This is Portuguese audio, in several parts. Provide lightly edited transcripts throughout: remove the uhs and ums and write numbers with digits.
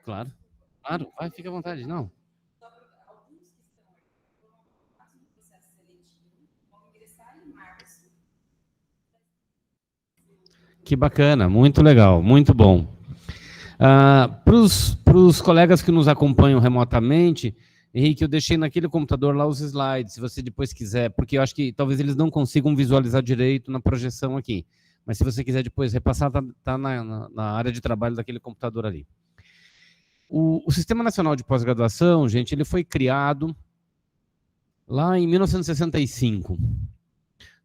Claro, claro, vai, fica à vontade, não. Que bacana, muito legal, muito bom. Para os colegas que nos acompanham remotamente, Henrique, eu deixei naquele computador lá os slides, se você depois quiser, porque eu acho que talvez eles não consigam visualizar direito na projeção aqui. Mas se você quiser depois repassar, tá na área de trabalho daquele computador ali. O Sistema Nacional de Pós-Graduação, gente, ele foi criado lá em 1965.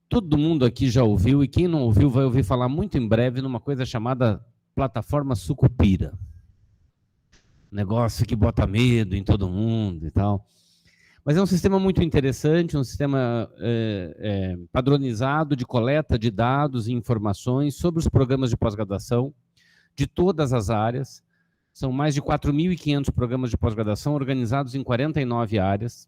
Todo mundo aqui já ouviu, e quem não ouviu vai ouvir falar muito em breve numa coisa chamada plataforma Sucupira. Negócio que bota medo em todo mundo e tal. Mas é um sistema muito interessante, um sistema padronizado de coleta de dados e informações sobre os programas de pós-graduação de todas as áreas. São mais de 4.500 programas de pós-graduação organizados em 49 áreas.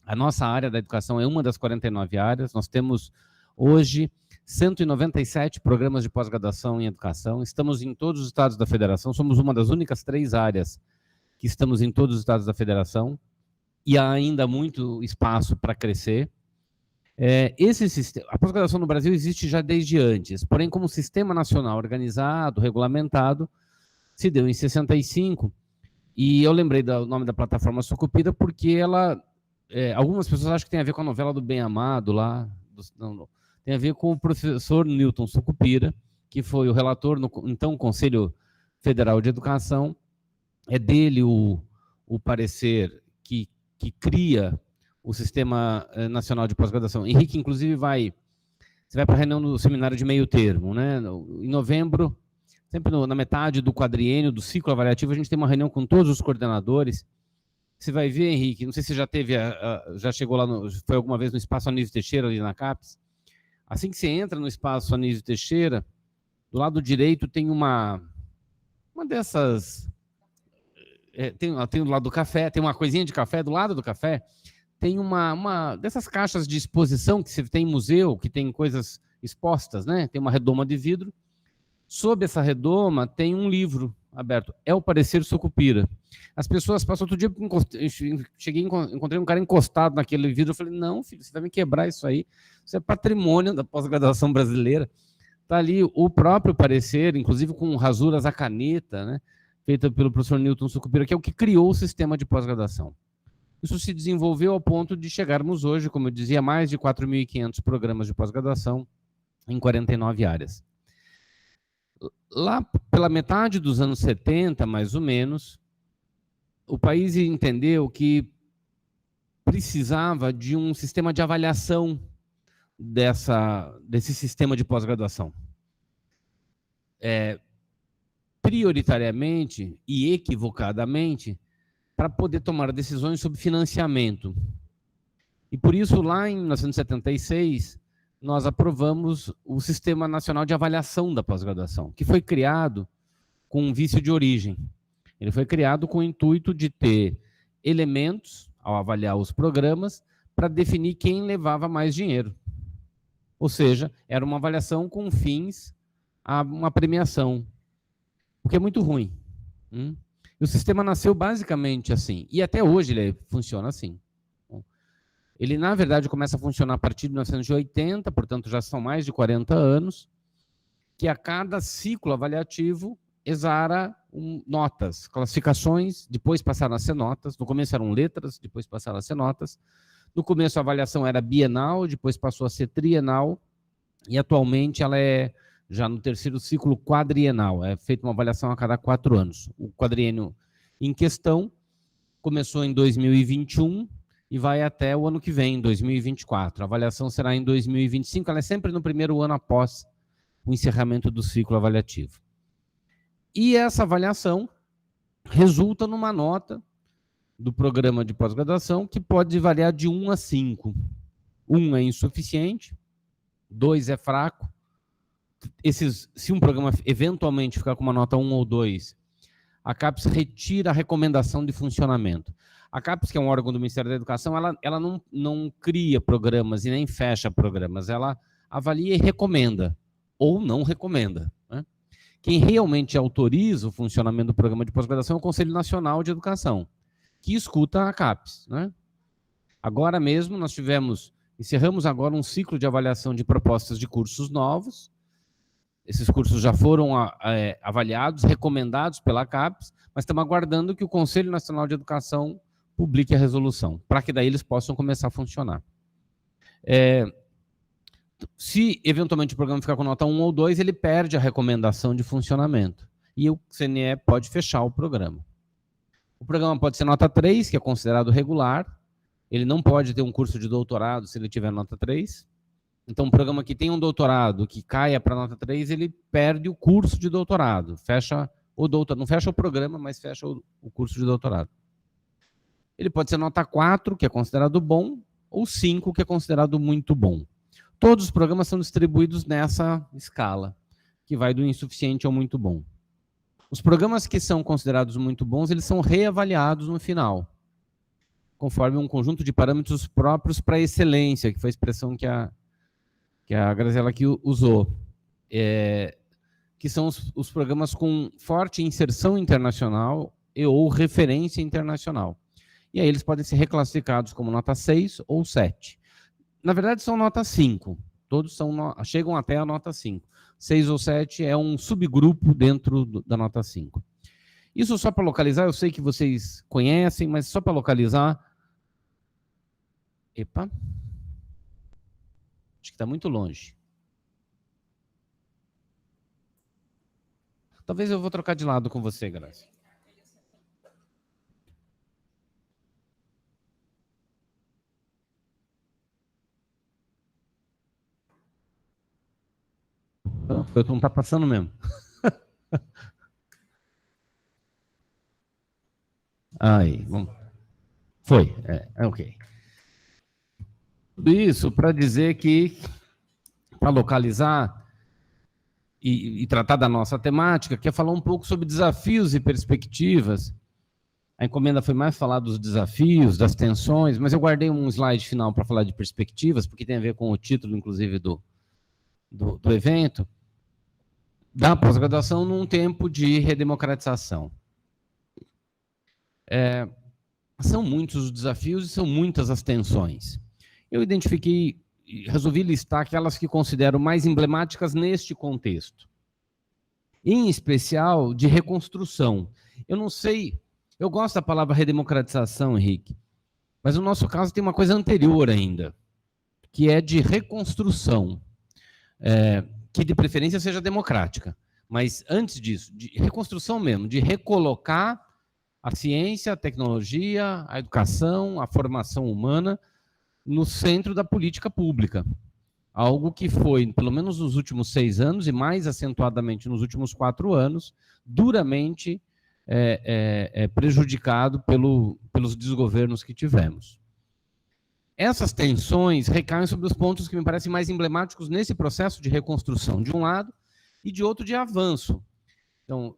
A nossa área da educação é uma das 49 áreas. Nós temos, hoje, 197 programas de pós-graduação em educação. Estamos em todos os estados da federação. Somos uma das únicas 3 áreas que estamos em todos os estados da federação. E há ainda muito espaço para crescer. A pós-graduação no Brasil existe já desde antes, porém, como sistema nacional organizado, regulamentado, se deu em 65, e eu lembrei do nome da plataforma Sucupira porque ela, algumas pessoas acham que tem a ver com a novela do Bem Amado lá, não, tem a ver com o professor Newton Sucupira, que foi o relator no então Conselho Federal de Educação. É dele o parecer que cria o Sistema Nacional de Pós-Graduação. Henrique, inclusive, você vai para a reunião do seminário de meio termo, né? Em novembro, sempre na metade do quadriênio, do ciclo avaliativo, a gente tem uma reunião com todos os coordenadores. Você vai ver, Henrique, não sei se você já teve, já chegou lá, foi alguma vez no Espaço Anísio Teixeira, ali na CAPES. Assim que você entra no Espaço Anísio Teixeira, do lado direito tem uma dessas... tem do lado do café, tem uma coisinha de café, do lado do café, tem uma dessas caixas de exposição que você tem em museu, que tem coisas expostas, né? Tem uma redoma de vidro. Sob essa redoma tem um livro aberto, é o Parecer Sucupira. As pessoas passam outro dia, encontrei um cara encostado naquele vidro, eu falei, não, filho, você vai me quebrar isso aí, isso é patrimônio da pós-graduação brasileira. Está ali o próprio parecer, inclusive com rasuras à caneta, né? Feita pelo professor Newton Sucupira, que é o que criou o sistema de pós-graduação. Isso se desenvolveu ao ponto de chegarmos hoje, como eu dizia, mais de 4.500 programas de pós-graduação em 49 áreas. Lá pela metade dos anos 70, mais ou menos, o país entendeu que precisava de um sistema de avaliação desse sistema de pós-graduação. Prioritariamente e equivocadamente, para poder tomar decisões sobre financiamento. E por isso, lá em 1976, nós aprovamos o Sistema Nacional de Avaliação da Pós-Graduação, que foi criado com um vício de origem. Ele foi criado com o intuito de ter elementos, ao avaliar os programas, para definir quem levava mais dinheiro. Ou seja, era uma avaliação com fins a uma premiação, o que é muito ruim. O sistema nasceu basicamente assim, e até hoje ele funciona assim. Ele, na verdade, começa a funcionar a partir de 1980, portanto, já são mais de 40 anos, que a cada ciclo avaliativo exara notas, classificações, depois passaram a ser notas, no começo eram letras, depois passaram a ser notas, no começo a avaliação era bienal, depois passou a ser trienal, e atualmente ela é já no terceiro ciclo quadrienal, é feita uma avaliação a cada 4 anos. O quadriênio em questão começou em 2021 e vai até o ano que vem, em 2024. A avaliação será em 2025, ela é sempre no primeiro ano após o encerramento do ciclo avaliativo. E essa avaliação resulta numa nota do programa de pós-graduação que pode variar de 1 a 5. 1 é insuficiente, 2 é fraco. Se um programa eventualmente ficar com uma nota 1 ou 2, a CAPES retira a recomendação de funcionamento. A CAPES, que é um órgão do Ministério da Educação, ela não cria programas e nem fecha programas, ela avalia e recomenda, ou não recomenda, né? quem realmente autoriza o funcionamento do programa de pós-graduação é o Conselho Nacional de Educação, que escuta a CAPES, né? Agora mesmo nós encerramos agora um ciclo de avaliação de propostas de cursos novos. Esses cursos já foram avaliados, recomendados pela CAPES, mas estamos aguardando que o Conselho Nacional de Educação publique a resolução, para que daí eles possam começar a funcionar. Se eventualmente o programa ficar com nota 1 ou 2, ele perde a recomendação de funcionamento. E o CNE pode fechar o programa. O programa pode ser nota 3, que é considerado regular. Ele não pode ter um curso de doutorado se ele tiver nota 3. Então, um programa que tem um doutorado que caia para nota 3, ele perde o curso de doutorado. Fecha o doutorado. Não fecha o programa, mas fecha o curso de doutorado. Ele pode ser nota 4, que é considerado bom, ou 5, que é considerado muito bom. Todos os programas são distribuídos nessa escala, que vai do insuficiente ao muito bom. Os programas que são considerados muito bons, eles são reavaliados no final, conforme um conjunto de parâmetros próprios para a excelência, que foi a expressão que a Graziela aqui usou, que são os programas com forte inserção internacional ou referência internacional. E aí eles podem ser reclassificados como nota 6 ou 7. Na verdade, são nota 5. Todos chegam até a nota 5. 6 ou 7 é um subgrupo dentro da nota 5. Isso só para localizar, eu sei que vocês conhecem, mas só para localizar... Epa. Acho que está muito longe. Talvez eu vou trocar de lado com você, Graça. Não está passando mesmo. Aí, vamos. Foi, ok. Tudo isso para dizer que, para localizar e tratar da nossa temática, quer falar um pouco sobre desafios e perspectivas. A encomenda foi mais falar dos desafios, das tensões, mas eu guardei um slide final para falar de perspectivas, porque tem a ver com o título, inclusive, do evento, da pós-graduação num tempo de redemocratização. São muitos os desafios e são muitas as tensões. Eu identifiquei e resolvi listar aquelas que considero mais emblemáticas neste contexto. Em especial, de reconstrução. Eu não sei, eu gosto da palavra redemocratização, Henrique, mas no nosso caso tem uma coisa anterior ainda, que é de reconstrução, que de preferência seja democrática. Mas antes disso, de reconstrução mesmo, de recolocar a ciência, a tecnologia, a educação, a formação humana no centro da política pública. Algo que foi, pelo menos nos últimos 6 anos, e mais acentuadamente nos últimos 4 anos, duramente prejudicado pelos desgovernos que tivemos. Essas tensões recaem sobre os pontos que me parecem mais emblemáticos nesse processo de reconstrução, de um lado, e de outro de avanço. Então,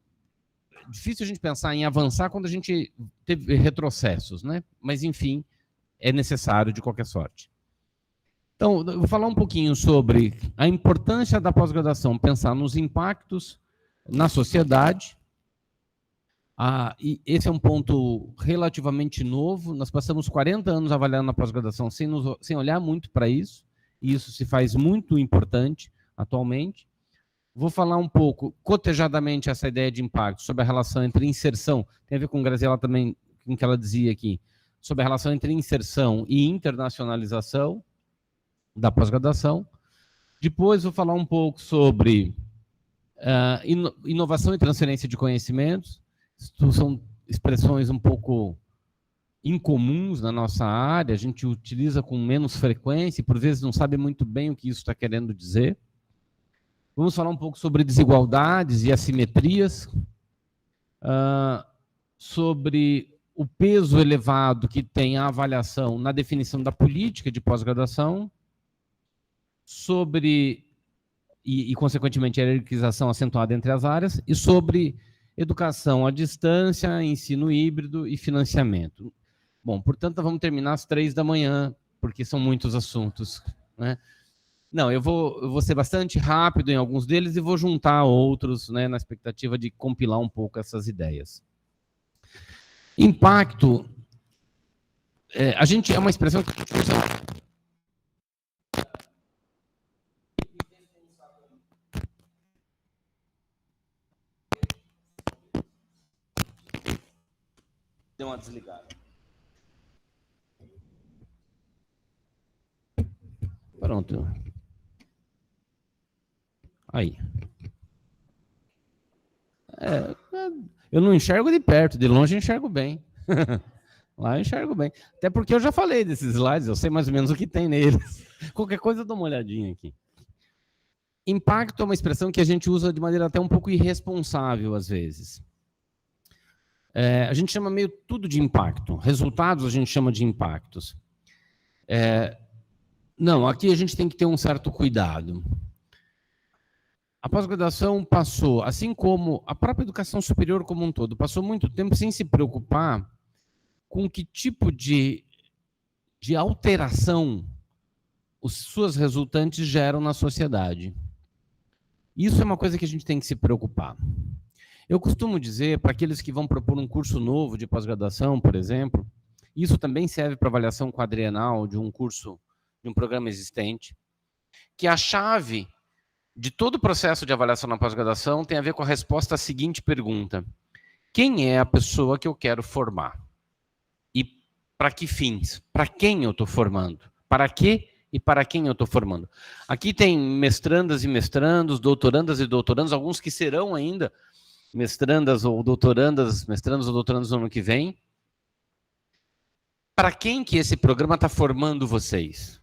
é difícil a gente pensar em avançar quando a gente teve retrocessos, né? Mas, enfim, é necessário de qualquer sorte. Então, eu vou falar um pouquinho sobre a importância da pós-graduação, pensar nos impactos na sociedade. E esse é um ponto relativamente novo. Nós passamos 40 anos avaliando a pós-graduação sem olhar muito para isso, e isso se faz muito importante atualmente. Vou falar um pouco, cotejadamente, essa ideia de impacto, sobre a relação entre inserção, tem a ver com Graziela também, com o que ela dizia aqui, sobre a relação entre inserção e internacionalização da pós-graduação. Depois vou falar um pouco sobre inovação e transferência de conhecimentos. São expressões um pouco incomuns na nossa área, a gente utiliza com menos frequência e por vezes não sabe muito bem o que isso está querendo dizer. Vamos falar um pouco sobre desigualdades e assimetrias, sobre o peso elevado que tem a avaliação na definição da política de pós-graduação, sobre, e consequentemente, a hierarquização acentuada entre as áreas, e sobre educação à distância, ensino híbrido e financiamento. Bom, portanto, vamos terminar às 3 da manhã, porque são muitos assuntos, né? Não, eu vou ser bastante rápido em alguns deles e vou juntar outros, né, na expectativa de compilar um pouco essas ideias. Impacto, a gente é uma expressão que a gente usa. Deu uma desligada. Pronto. Aí. Eu não enxergo de perto, de longe eu enxergo bem. Lá eu enxergo bem. Até porque eu já falei desses slides, eu sei mais ou menos o que tem neles. Qualquer coisa eu dou uma olhadinha aqui. Impacto é uma expressão que a gente usa de maneira até um pouco irresponsável, às vezes. A gente chama meio tudo de impacto. Resultados a gente chama de impactos. Não, aqui a gente tem que ter um certo cuidado. A pós-graduação passou, assim como a própria educação superior como um todo, passou muito tempo sem se preocupar com que tipo de alteração os suas resultantes geram na sociedade. Isso é uma coisa que a gente tem que se preocupar. Eu costumo dizer, para aqueles que vão propor um curso novo de pós-graduação, por exemplo, isso também serve para avaliação quadrienal de um curso, de um programa existente, que a chave de todo o processo de avaliação na pós-graduação tem a ver com a resposta à seguinte pergunta: quem é a pessoa que eu quero formar? E para que fins? Para quem eu estou formando? Para quê e para quem eu estou formando? Aqui tem mestrandas e mestrandos, doutorandas e doutorandos, alguns que serão ainda mestrandas ou doutorandas, mestrandos ou doutorandos no ano que vem. Para quem que esse programa está formando vocês?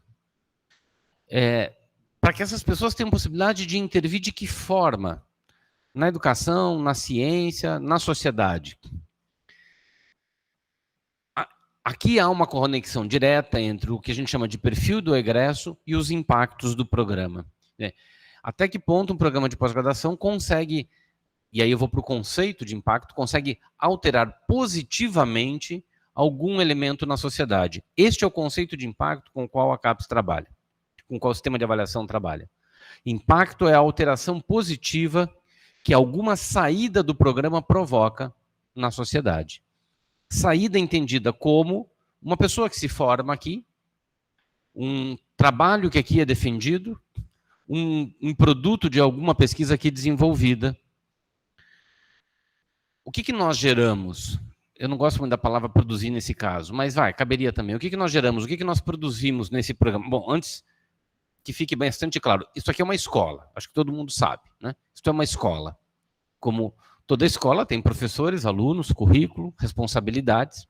Para que essas pessoas tenham possibilidade de intervir de que forma? Na educação, na ciência, na sociedade. Aqui há uma conexão direta entre o que a gente chama de perfil do egresso e os impactos do programa. Até que ponto um programa de pós-graduação consegue, e aí eu vou para o conceito de impacto, consegue alterar positivamente algum elemento na sociedade. Este é o conceito de impacto com o qual a CAPES trabalha, com o qual o sistema de avaliação trabalha. Impacto é a alteração positiva que alguma saída do programa provoca na sociedade. Saída entendida como uma pessoa que se forma aqui, um trabalho que aqui é defendido, um produto de alguma pesquisa aqui desenvolvida. O que nós geramos? Eu não gosto muito da palavra produzir nesse caso, mas caberia também. O que nós geramos? O que nós produzimos nesse programa? Bom, antes que fique bastante claro, isso aqui é uma escola, acho que todo mundo sabe, né? Isso é uma escola. Como toda escola tem professores, alunos, currículo, responsabilidades.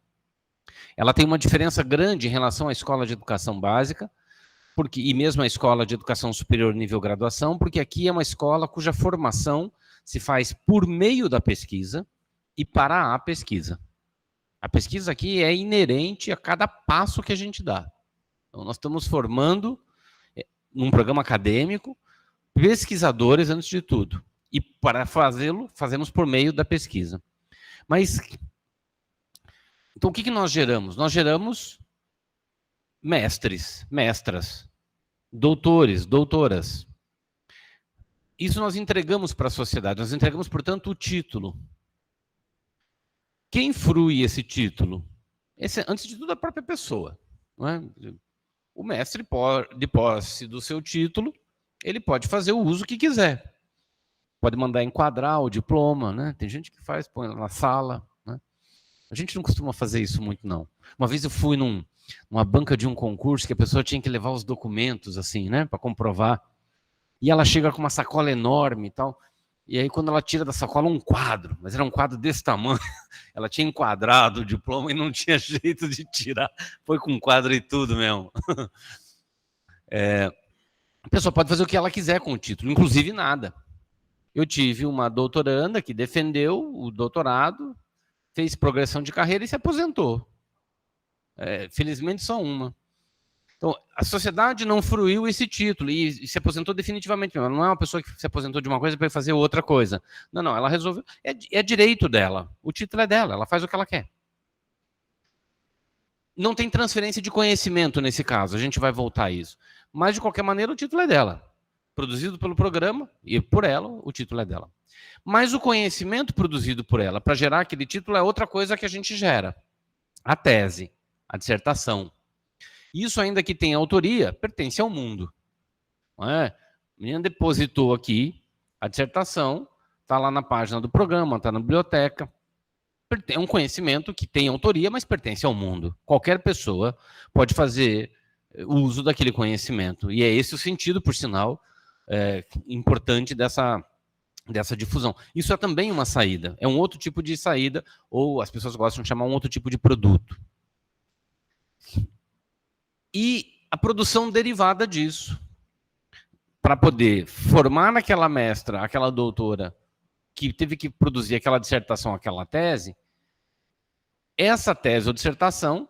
Ela tem uma diferença grande em relação à escola de educação básica, e mesmo a escola de educação superior nível graduação, porque aqui é uma escola cuja formação se faz por meio da pesquisa e para a pesquisa. A pesquisa aqui é inerente a cada passo que a gente dá. Então, nós estamos formando, num programa acadêmico, pesquisadores antes de tudo. E para fazê-lo, fazemos por meio da pesquisa. Mas, então o que nós geramos? Nós geramos mestres, mestras, doutores, doutoras. Isso nós entregamos para a sociedade, nós entregamos, portanto, o título. Quem frui esse título? Antes de tudo, a própria pessoa. Não é? O mestre, de posse do seu título, ele pode fazer o uso que quiser. Pode mandar enquadrar o diploma, né? Tem gente que faz, põe na sala. Né? A gente não costuma fazer isso muito, não. Uma vez eu fui numa banca de um concurso que a pessoa tinha que levar os documentos, assim, né? Para comprovar. E ela chega com uma sacola enorme e tal. E aí, quando ela tira da sacola um quadro, mas era um quadro desse tamanho, ela tinha enquadrado o diploma e não tinha jeito de tirar. Foi com quadro e tudo mesmo. A pessoa pode fazer o que ela quiser com o título, inclusive nada. Eu tive uma doutoranda que defendeu o doutorado, fez progressão de carreira e se aposentou. Felizmente, só uma. Então, a sociedade não fruiu esse título e se aposentou definitivamente. Ela não é uma pessoa que se aposentou de uma coisa para fazer outra coisa. Não, ela resolveu. É direito dela. O título é dela, ela faz o que ela quer. Não tem transferência de conhecimento nesse caso, a gente vai voltar a isso. Mas, de qualquer maneira, o título é dela. Produzido pelo programa e por ela, o título é dela. Mas o conhecimento produzido por ela para gerar aquele título é outra coisa que a gente gera. A tese, a dissertação. Isso, ainda que tenha autoria, pertence ao mundo. Não é? A menina depositou aqui a dissertação, está lá na página do programa, está na biblioteca. É um conhecimento que tem autoria, mas pertence ao mundo. Qualquer pessoa pode fazer uso daquele conhecimento. E é esse o sentido, por sinal, importante dessa difusão. Isso é também uma saída. É um outro tipo de saída, ou as pessoas gostam de chamar um outro tipo de produto. E a produção derivada disso. Para poder formar aquela mestra, aquela doutora, que teve que produzir aquela dissertação, aquela tese, essa tese ou dissertação,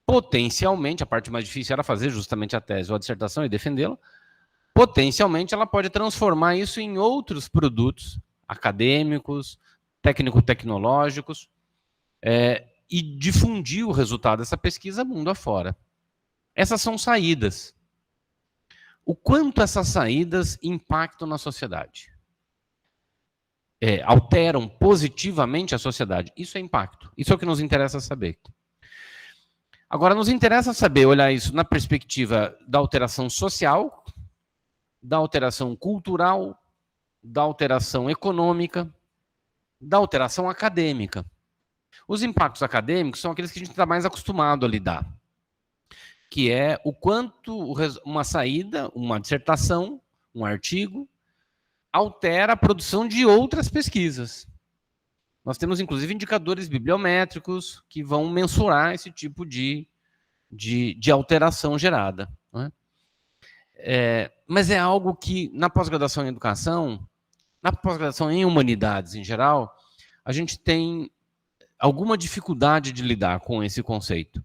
potencialmente, a parte mais difícil era fazer justamente a tese ou a dissertação e defendê-la, potencialmente ela pode transformar isso em outros produtos acadêmicos, técnico-tecnológicos, e difundir o resultado dessa pesquisa mundo afora. Essas são saídas. O quanto essas saídas impactam na sociedade? Alteram positivamente a sociedade? Isso é impacto. Isso é o que nos interessa saber. Agora, nos interessa saber, olhar isso na perspectiva da alteração social, da alteração cultural, da alteração econômica, da alteração acadêmica. Os impactos acadêmicos são aqueles que a gente está mais acostumado a lidar, que é o quanto uma saída, uma dissertação, um artigo, altera a produção de outras pesquisas. Nós temos, inclusive, indicadores bibliométricos que vão mensurar esse tipo de alteração gerada. Não é? Mas é algo que, na pós-graduação em educação, na pós-graduação em humanidades em geral, a gente tem alguma dificuldade de lidar com esse conceito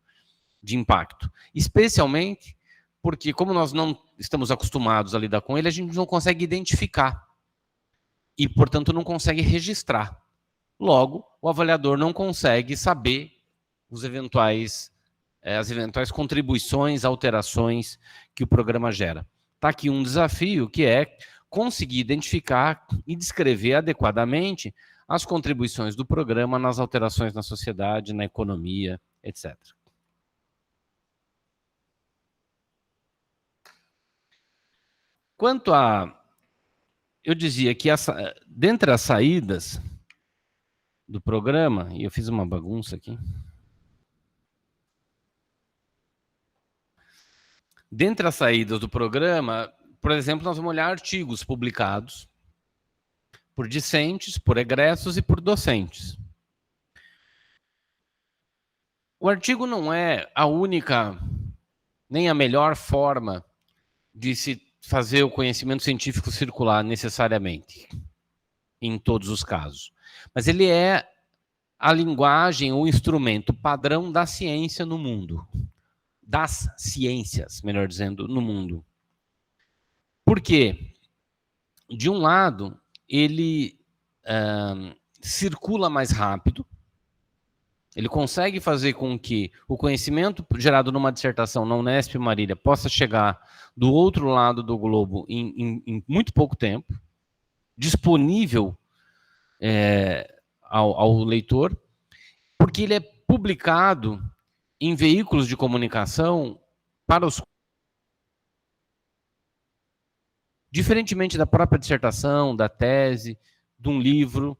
de impacto. Especialmente porque, como nós não estamos acostumados a lidar com ele, a gente não consegue identificar. E, portanto, não consegue registrar. Logo, o avaliador não consegue saber as eventuais contribuições, alterações que o programa gera. Está aqui um desafio, que é conseguir identificar e descrever adequadamente as contribuições do programa nas alterações na sociedade, na economia, etc. Quanto a... Eu dizia que dentre as saídas do programa, e eu fiz uma bagunça aqui. Dentre as saídas do programa, por exemplo, nós vamos olhar artigos publicados por discentes, por egressos e por docentes. O artigo não é a única, nem a melhor forma de se fazer o conhecimento científico circular necessariamente, em todos os casos. Mas ele é a linguagem, o instrumento padrão da ciência no mundo. Das ciências, melhor dizendo, no mundo. Por quê? De um lado, ele circula mais rápido, ele consegue fazer com que o conhecimento gerado numa dissertação na Unesp Marília possa chegar do outro lado do globo em muito pouco tempo, disponível ao leitor, porque ele é publicado em veículos de comunicação para os... Diferentemente da própria dissertação, da tese, de um livro,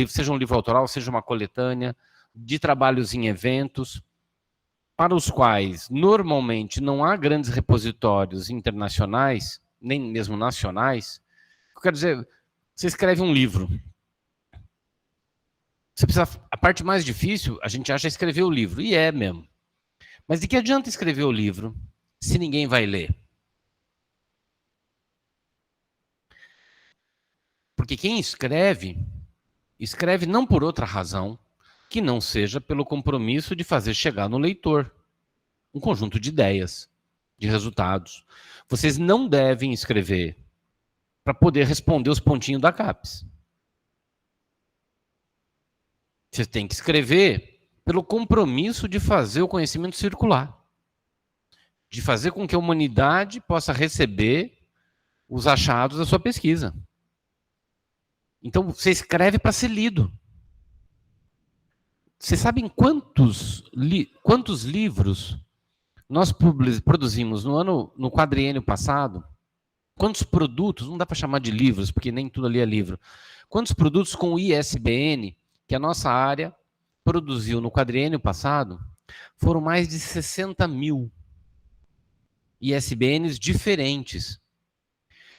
seja um livro autoral, seja uma coletânea, de trabalhos em eventos, para os quais normalmente não há grandes repositórios internacionais, nem mesmo nacionais. Eu quero dizer, você escreve um livro. A parte mais difícil, a gente acha, é escrever o livro, e é mesmo. Mas de que adianta escrever o livro se ninguém vai ler? Porque quem escreve não por outra razão que não seja pelo compromisso de fazer chegar no leitor um conjunto de ideias, de resultados. Vocês não devem escrever para poder responder os pontinhos da CAPES. Vocês têm que escrever pelo compromisso de fazer o conhecimento circular, de fazer com que a humanidade possa receber os achados da sua pesquisa. Então, você escreve para ser lido. Vocês sabem quantos livros nós produzimos no quadriênio passado? Quantos produtos, não dá para chamar de livros, porque nem tudo ali é livro. Quantos produtos com o ISBN, que a nossa área produziu no quadriênio passado, foram mais de 60 mil ISBNs diferentes.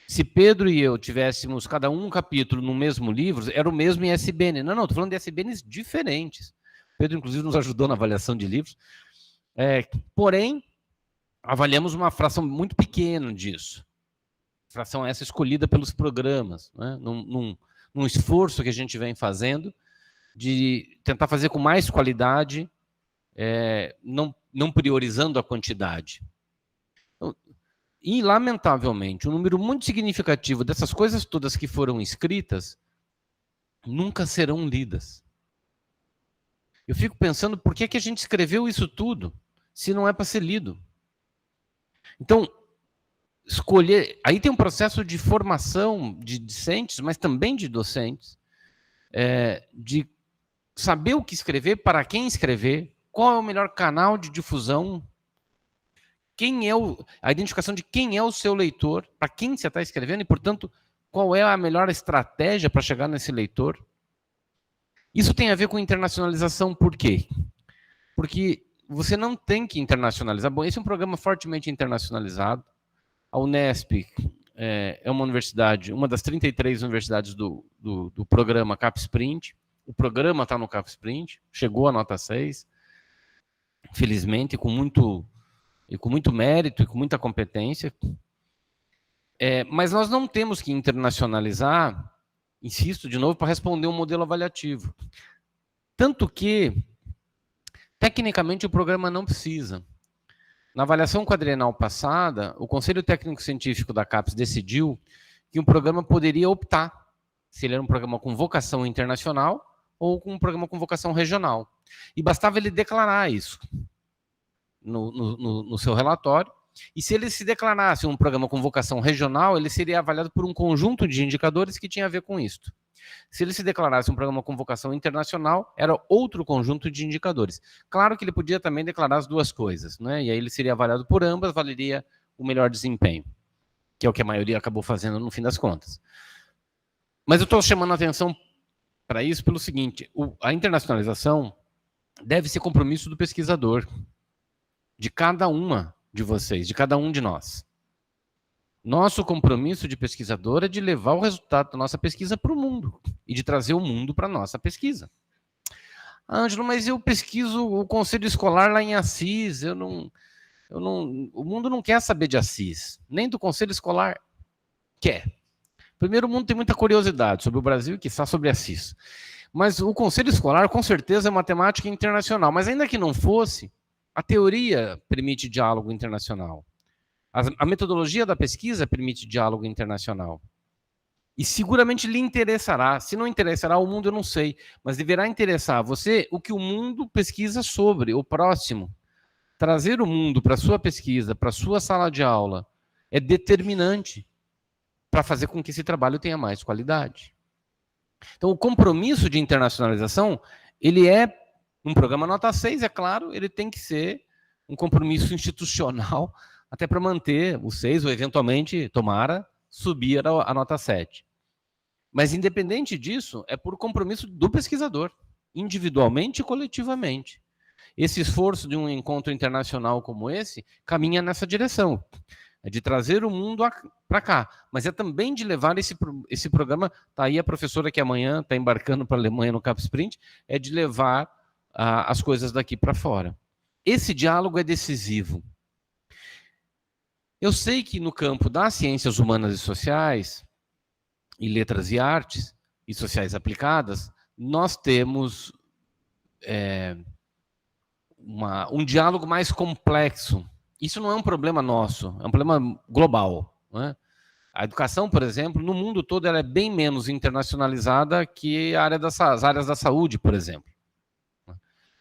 Se Pedro e eu tivéssemos cada um capítulo no mesmo livro, era o mesmo ISBN. Não, estou falando de ISBNs diferentes. Pedro, inclusive, nos ajudou na avaliação de livros. Porém, avaliamos uma fração muito pequena disso. Fração essa escolhida pelos programas, né? num esforço que a gente vem fazendo de tentar fazer com mais qualidade, não priorizando a quantidade. E, lamentavelmente, um número muito significativo dessas coisas todas que foram escritas nunca serão lidas. Eu fico pensando por que a gente escreveu isso tudo, se não é para ser lido. Então, escolher... Aí tem um processo de formação de discentes, mas também de docentes, de saber o que escrever, para quem escrever, qual é o melhor canal de difusão, a identificação de quem é o seu leitor, para quem você está escrevendo e, portanto, qual é a melhor estratégia para chegar nesse leitor. Isso tem a ver com internacionalização, por quê? Porque você não tem que internacionalizar. Bom, esse é um programa fortemente internacionalizado. A Unesp é uma universidade, uma das 33 universidades do programa CapSprint. O programa está no CapSprint, chegou a nota 6, felizmente, com muito mérito e com muita competência. Mas nós não temos que internacionalizar, insisto de novo, para responder um modelo avaliativo. Tanto que, tecnicamente, o programa não precisa. Na avaliação quadrienal passada, o Conselho Técnico-Científico da CAPES decidiu que o programa poderia optar se ele era um programa com vocação internacional ou com um programa com vocação regional. E bastava ele declarar isso no seu relatório. E se ele se declarasse um programa com vocação regional, ele seria avaliado por um conjunto de indicadores que tinha a ver com isso. Se ele se declarasse um programa com vocação internacional, era outro conjunto de indicadores. Claro que ele podia também declarar as duas coisas, né? E aí ele seria avaliado por ambas, valeria o melhor desempenho, que é o que a maioria acabou fazendo no fim das contas. Mas eu estou chamando a atenção para isso pelo seguinte: a internacionalização deve ser compromisso do pesquisador, de cada uma de vocês, de cada um de nós. Nosso compromisso de pesquisador é de levar o resultado da nossa pesquisa para o mundo e de trazer o mundo para a nossa pesquisa. Ângelo, mas eu pesquiso o conselho escolar lá em Assis, o mundo não quer saber de Assis, nem do conselho escolar quer. Primeiro, o mundo tem muita curiosidade sobre o Brasil e quiçá sobre Assis. Mas o conselho escolar, com certeza, é matemática internacional. Mas ainda que não fosse, a teoria permite diálogo internacional. A metodologia da pesquisa permite diálogo internacional. E seguramente lhe interessará. Se não interessará o mundo, eu não sei. Mas deverá interessar você o que o mundo pesquisa sobre, o próximo. Trazer o mundo para a sua pesquisa, para a sua sala de aula, é determinante para fazer com que esse trabalho tenha mais qualidade. Então, o compromisso de internacionalização, ele é um programa nota 6, é claro, ele tem que ser um compromisso institucional, até para manter o 6, ou eventualmente, tomara, subir a nota 7. Mas, independente disso, é por compromisso do pesquisador, individualmente e coletivamente. Esse esforço de um encontro internacional como esse caminha nessa direção. É de trazer o mundo para cá, mas é também de levar esse programa, está aí a professora que amanhã está embarcando para a Alemanha no CapSprint, é de levar as coisas daqui para fora. Esse diálogo é decisivo. Eu sei que no campo das ciências humanas e sociais, e letras e artes, e sociais aplicadas, nós temos um diálogo mais complexo. Isso não é um problema nosso, é um problema global, né? A educação, por exemplo, no mundo todo, ela é bem menos internacionalizada que as áreas da saúde, por exemplo.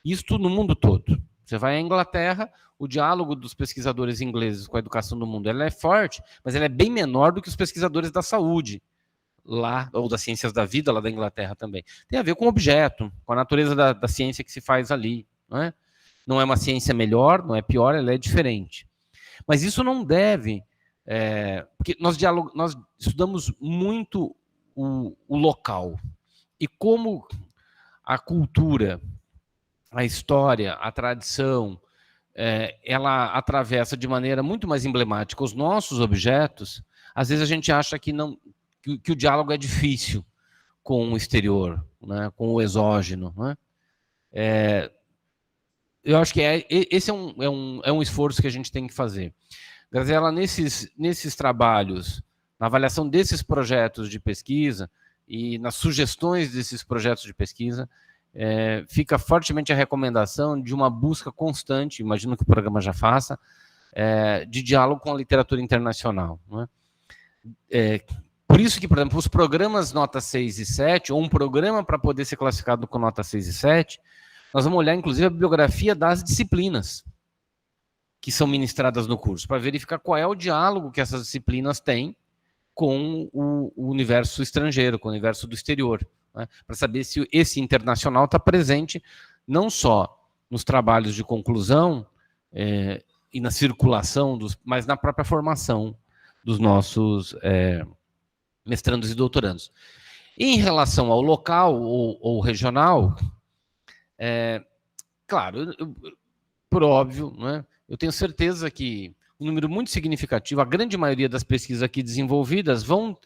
Isto no mundo todo. Você vai à Inglaterra, o diálogo dos pesquisadores ingleses com a educação do mundo ela é forte, mas ela é bem menor do que os pesquisadores da saúde, lá, ou das ciências da vida, lá da Inglaterra também. Tem a ver com o objeto, com a natureza da ciência que se faz ali. Não é? Não é uma ciência melhor, não é pior, ela é diferente. Mas isso não deve... porque nós estudamos muito o local. E como a cultura, a história, a tradição, ela atravessa de maneira muito mais emblemática os nossos objetos, às vezes a gente acha que o diálogo é difícil com o exterior, né, com o exógeno. Né? Eu acho que esse é um esforço que a gente tem que fazer. Graziela, nesses trabalhos, na avaliação desses projetos de pesquisa e nas sugestões desses projetos de pesquisa, fica fortemente a recomendação de uma busca constante, imagino que o programa já faça, de diálogo com a literatura internacional. Não é? Por isso que, por exemplo, os programas nota 6 e 7, ou um programa para poder ser classificado com nota 6 e 7, nós vamos olhar, inclusive, a bibliografia das disciplinas que são ministradas no curso, para verificar qual é o diálogo que essas disciplinas têm com o universo estrangeiro, com o universo do exterior, né? Para saber se esse internacional está presente não só nos trabalhos de conclusão e na circulação, mas na própria formação dos nossos mestrandos e doutorandos. Em relação ao local ou regional, claro, por óbvio, né, eu tenho certeza que um número muito significativo, a grande maioria das pesquisas aqui desenvolvidas vão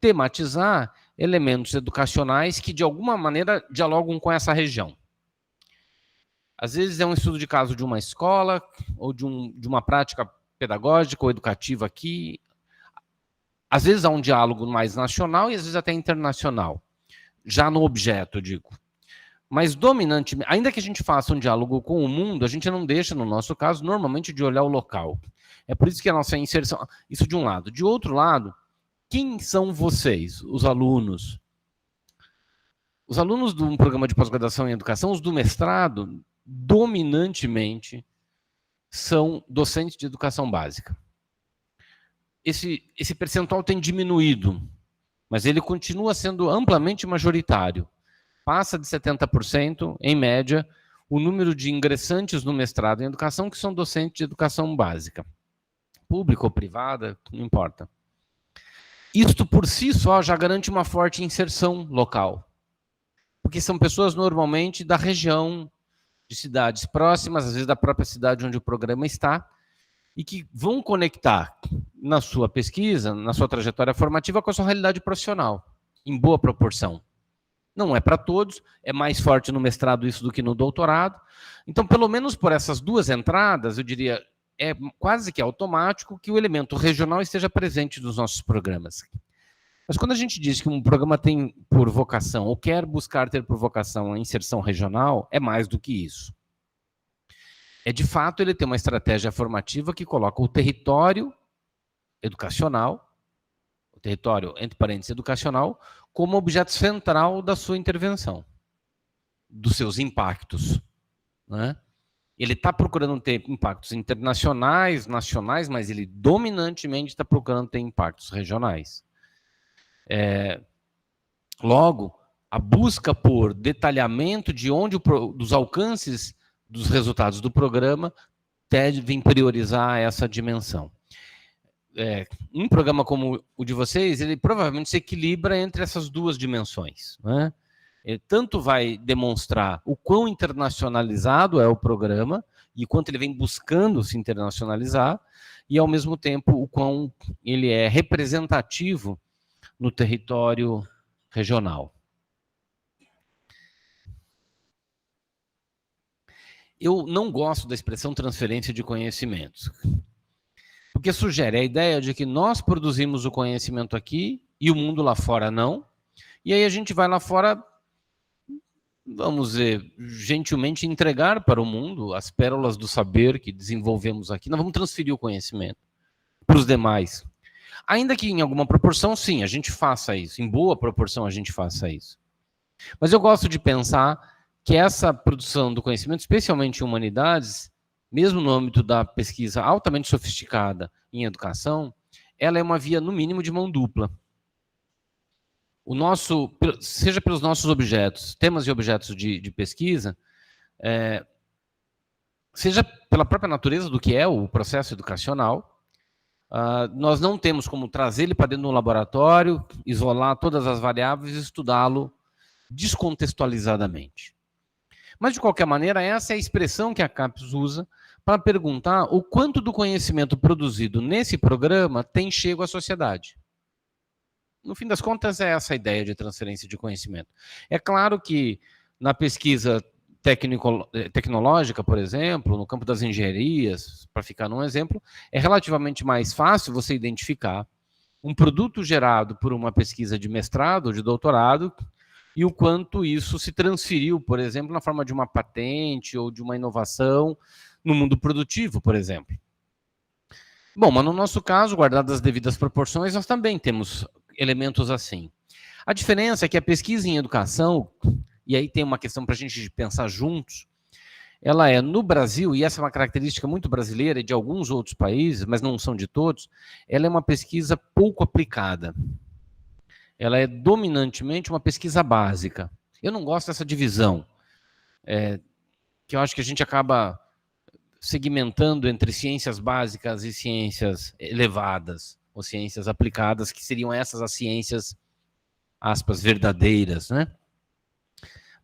tematizar elementos educacionais que, de alguma maneira, dialogam com essa região. Às vezes é um estudo de caso de uma escola ou de uma prática pedagógica ou educativa aqui. Às vezes há um diálogo mais nacional e às vezes até internacional, já no objeto, digo. Mas dominantemente, ainda que a gente faça um diálogo com o mundo, a gente não deixa, no nosso caso, normalmente de olhar o local. É por isso que a nossa inserção... Isso de um lado. De outro lado, quem são vocês, os alunos? Os alunos de um programa de pós-graduação em educação, os do mestrado, dominantemente, são docentes de educação básica. Esse percentual tem diminuído, mas ele continua sendo amplamente majoritário. Passa de 70%, em média, o número de ingressantes no mestrado em educação que são docentes de educação básica. Pública ou privada, não importa. Isto, por si só, já garante uma forte inserção local. Porque são pessoas, normalmente, da região, de cidades próximas, às vezes da própria cidade onde o programa está, e que vão conectar na sua pesquisa, na sua trajetória formativa, com a sua realidade profissional, em boa proporção. Não é para todos, é mais forte no mestrado isso do que no doutorado. Então, pelo menos por essas duas entradas, eu diria, é quase que automático que o elemento regional esteja presente nos nossos programas. Mas quando a gente diz que um programa tem por vocação, ou quer buscar ter por vocação a inserção regional, é mais do que isso. De fato, ele tem uma estratégia formativa que coloca o território educacional, o território, entre parênteses, educacional, como objeto central da sua intervenção, dos seus impactos. Né? Ele está procurando ter impactos internacionais, nacionais, mas ele dominantemente está procurando ter impactos regionais. Logo, a busca por detalhamento de dos alcances dos resultados do programa devem priorizar essa dimensão. Um programa como o de vocês, ele provavelmente se equilibra entre essas duas dimensões. Né? Ele tanto vai demonstrar o quão internacionalizado é o programa e quanto ele vem buscando se internacionalizar, e, ao mesmo tempo, o quão ele é representativo no território regional. Eu não gosto da expressão transferência de conhecimentos, porque sugere a ideia de que nós produzimos o conhecimento aqui e o mundo lá fora não, e aí a gente vai lá fora, vamos dizer, gentilmente entregar para o mundo as pérolas do saber que desenvolvemos aqui. Nós vamos transferir o conhecimento para os demais. Ainda que em alguma proporção, sim, a gente faça isso. Em boa proporção, a gente faça isso. Mas eu gosto de pensar que essa produção do conhecimento, especialmente em humanidades, mesmo no âmbito da pesquisa altamente sofisticada em educação, ela é uma via, no mínimo, de mão dupla. Seja pelos nossos objetos, temas e objetos de pesquisa, seja pela própria natureza do que é o processo educacional, nós não temos como trazer ele para dentro de um laboratório, isolar todas as variáveis e estudá-lo descontextualizadamente. Mas, de qualquer maneira, essa é a expressão que a CAPES usa para perguntar o quanto do conhecimento produzido nesse programa tem chego à sociedade. No fim das contas, é essa a ideia de transferência de conhecimento. É claro que na pesquisa tecnológica, por exemplo, no campo das engenharias, para ficar num exemplo, é relativamente mais fácil você identificar um produto gerado por uma pesquisa de mestrado ou de doutorado e o quanto isso se transferiu, por exemplo, na forma de uma patente ou de uma inovação no mundo produtivo, por exemplo. Bom, mas no nosso caso, guardadas as devidas proporções, nós também temos elementos assim. A diferença é que a pesquisa em educação, e aí tem uma questão para a gente pensar juntos, ela é, no Brasil, e essa é uma característica muito brasileira e de alguns outros países, mas não são de todos, ela é uma pesquisa pouco aplicada. Ela é dominantemente uma pesquisa básica. Eu não gosto dessa divisão, que eu acho que a gente acaba segmentando entre ciências básicas e ciências elevadas, ou ciências aplicadas, que seriam essas as ciências, aspas, verdadeiras, né?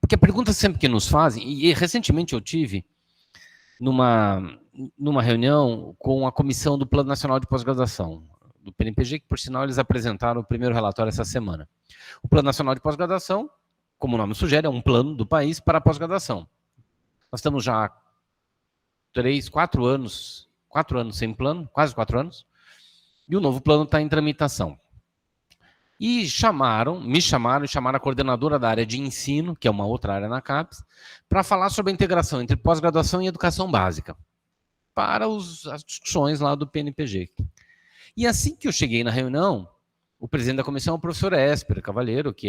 Porque a pergunta sempre que nos fazem, e recentemente eu tive numa reunião com a comissão do Plano Nacional de Pós-Graduação, do PNPG, que por sinal eles apresentaram o primeiro relatório essa semana. O Plano Nacional de Pós-Graduação, como o nome sugere, é um plano do país para a pós-graduação. Nós estamos já há 4 anos sem plano, quase 4 anos, e o novo plano está em tramitação. E me chamaram a coordenadora da área de ensino, que é uma outra área na CAPES, para falar sobre a integração entre pós-graduação e educação básica, para as discussões lá do PNPG. E assim que eu cheguei na reunião, o presidente da comissão é o professor Esper Cavalheiro, que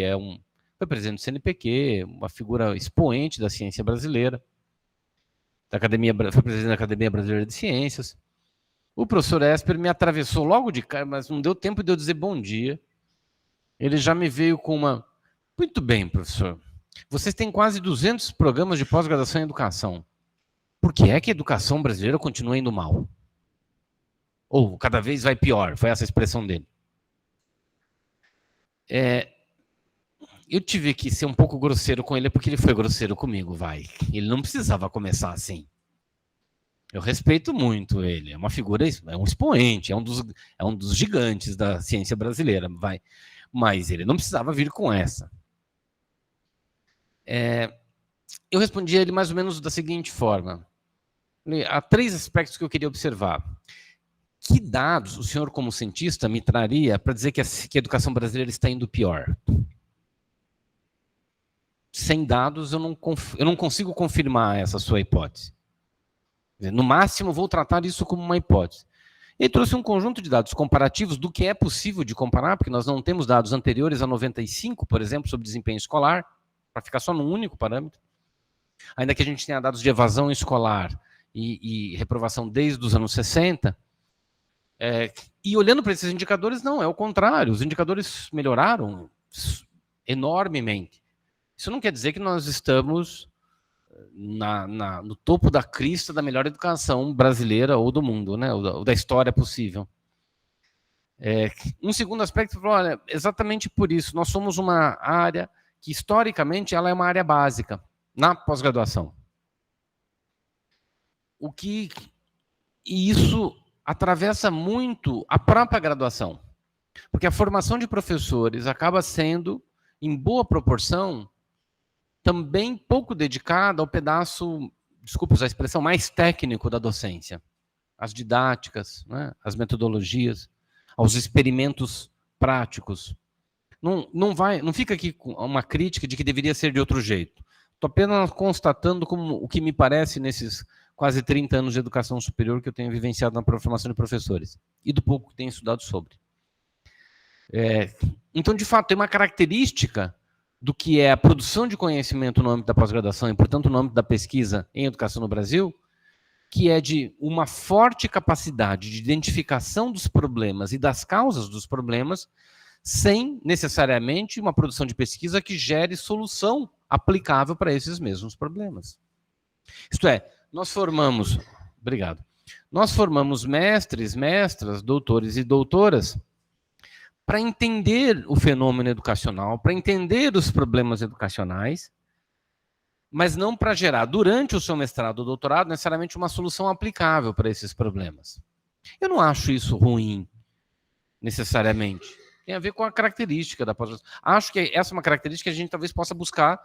foi presidente do CNPq, uma figura expoente da ciência brasileira, foi presidente da Academia Brasileira de Ciências. O professor Esper me atravessou logo de cara, mas não deu tempo de eu dizer bom dia. Ele já me veio com uma... Muito bem, professor. Vocês têm quase 200 programas de pós-graduação em educação. Por que é que a educação brasileira continua indo mal? Ou cada vez vai pior, foi essa a expressão dele. Eu tive que ser um pouco grosseiro com ele, porque ele foi grosseiro comigo, vai. Ele não precisava começar assim. Eu respeito muito ele, é uma figura, é um expoente, é um dos gigantes da ciência brasileira, vai. Mas ele não precisava vir com essa. Eu respondi a ele mais ou menos da seguinte forma. Há 3 aspectos que eu queria observar. Que dados o senhor, como cientista, me traria para dizer que a educação brasileira está indo pior? Sem dados, eu não consigo confirmar essa sua hipótese. No máximo, vou tratar isso como uma hipótese. Ele trouxe um conjunto de dados comparativos do que é possível de comparar, porque nós não temos dados anteriores a 95, por exemplo, sobre desempenho escolar, para ficar só num único parâmetro. Ainda que a gente tenha dados de evasão escolar e reprovação desde os anos 60, e olhando para esses indicadores, não, é o contrário, os indicadores melhoraram enormemente. Isso não quer dizer que nós estamos no topo da crista da melhor educação brasileira ou do mundo, né? Ou da história possível. Um segundo aspecto, olha, exatamente por isso, nós somos uma área que, historicamente, ela é uma área básica na pós-graduação. E isso atravessa muito a própria graduação, porque a formação de professores acaba sendo, em boa proporção, também pouco dedicada ao pedaço, desculpa usar a expressão, mais técnico da docência. As didáticas, né, as metodologias, aos experimentos práticos. Não fica aqui com uma crítica de que deveria ser de outro jeito. Estou apenas constatando como o que me parece nesses quase 30 anos de educação superior que eu tenho vivenciado na formação de professores, e do pouco que tenho estudado sobre. Então, de fato, tem uma característica do que é a produção de conhecimento no âmbito da pós-graduação e, portanto, no âmbito da pesquisa em educação no Brasil, que é de uma forte capacidade de identificação dos problemas e das causas dos problemas, sem necessariamente uma produção de pesquisa que gere solução aplicável para esses mesmos problemas. Isto é, nós formamos mestres, mestras, doutores e doutoras para entender o fenômeno educacional, para entender os problemas educacionais, mas não para gerar, durante o seu mestrado ou doutorado, necessariamente uma solução aplicável para esses problemas. Eu não acho isso ruim, necessariamente. Tem a ver com a característica da pós-graduação. Acho que essa é uma característica que a gente talvez possa buscar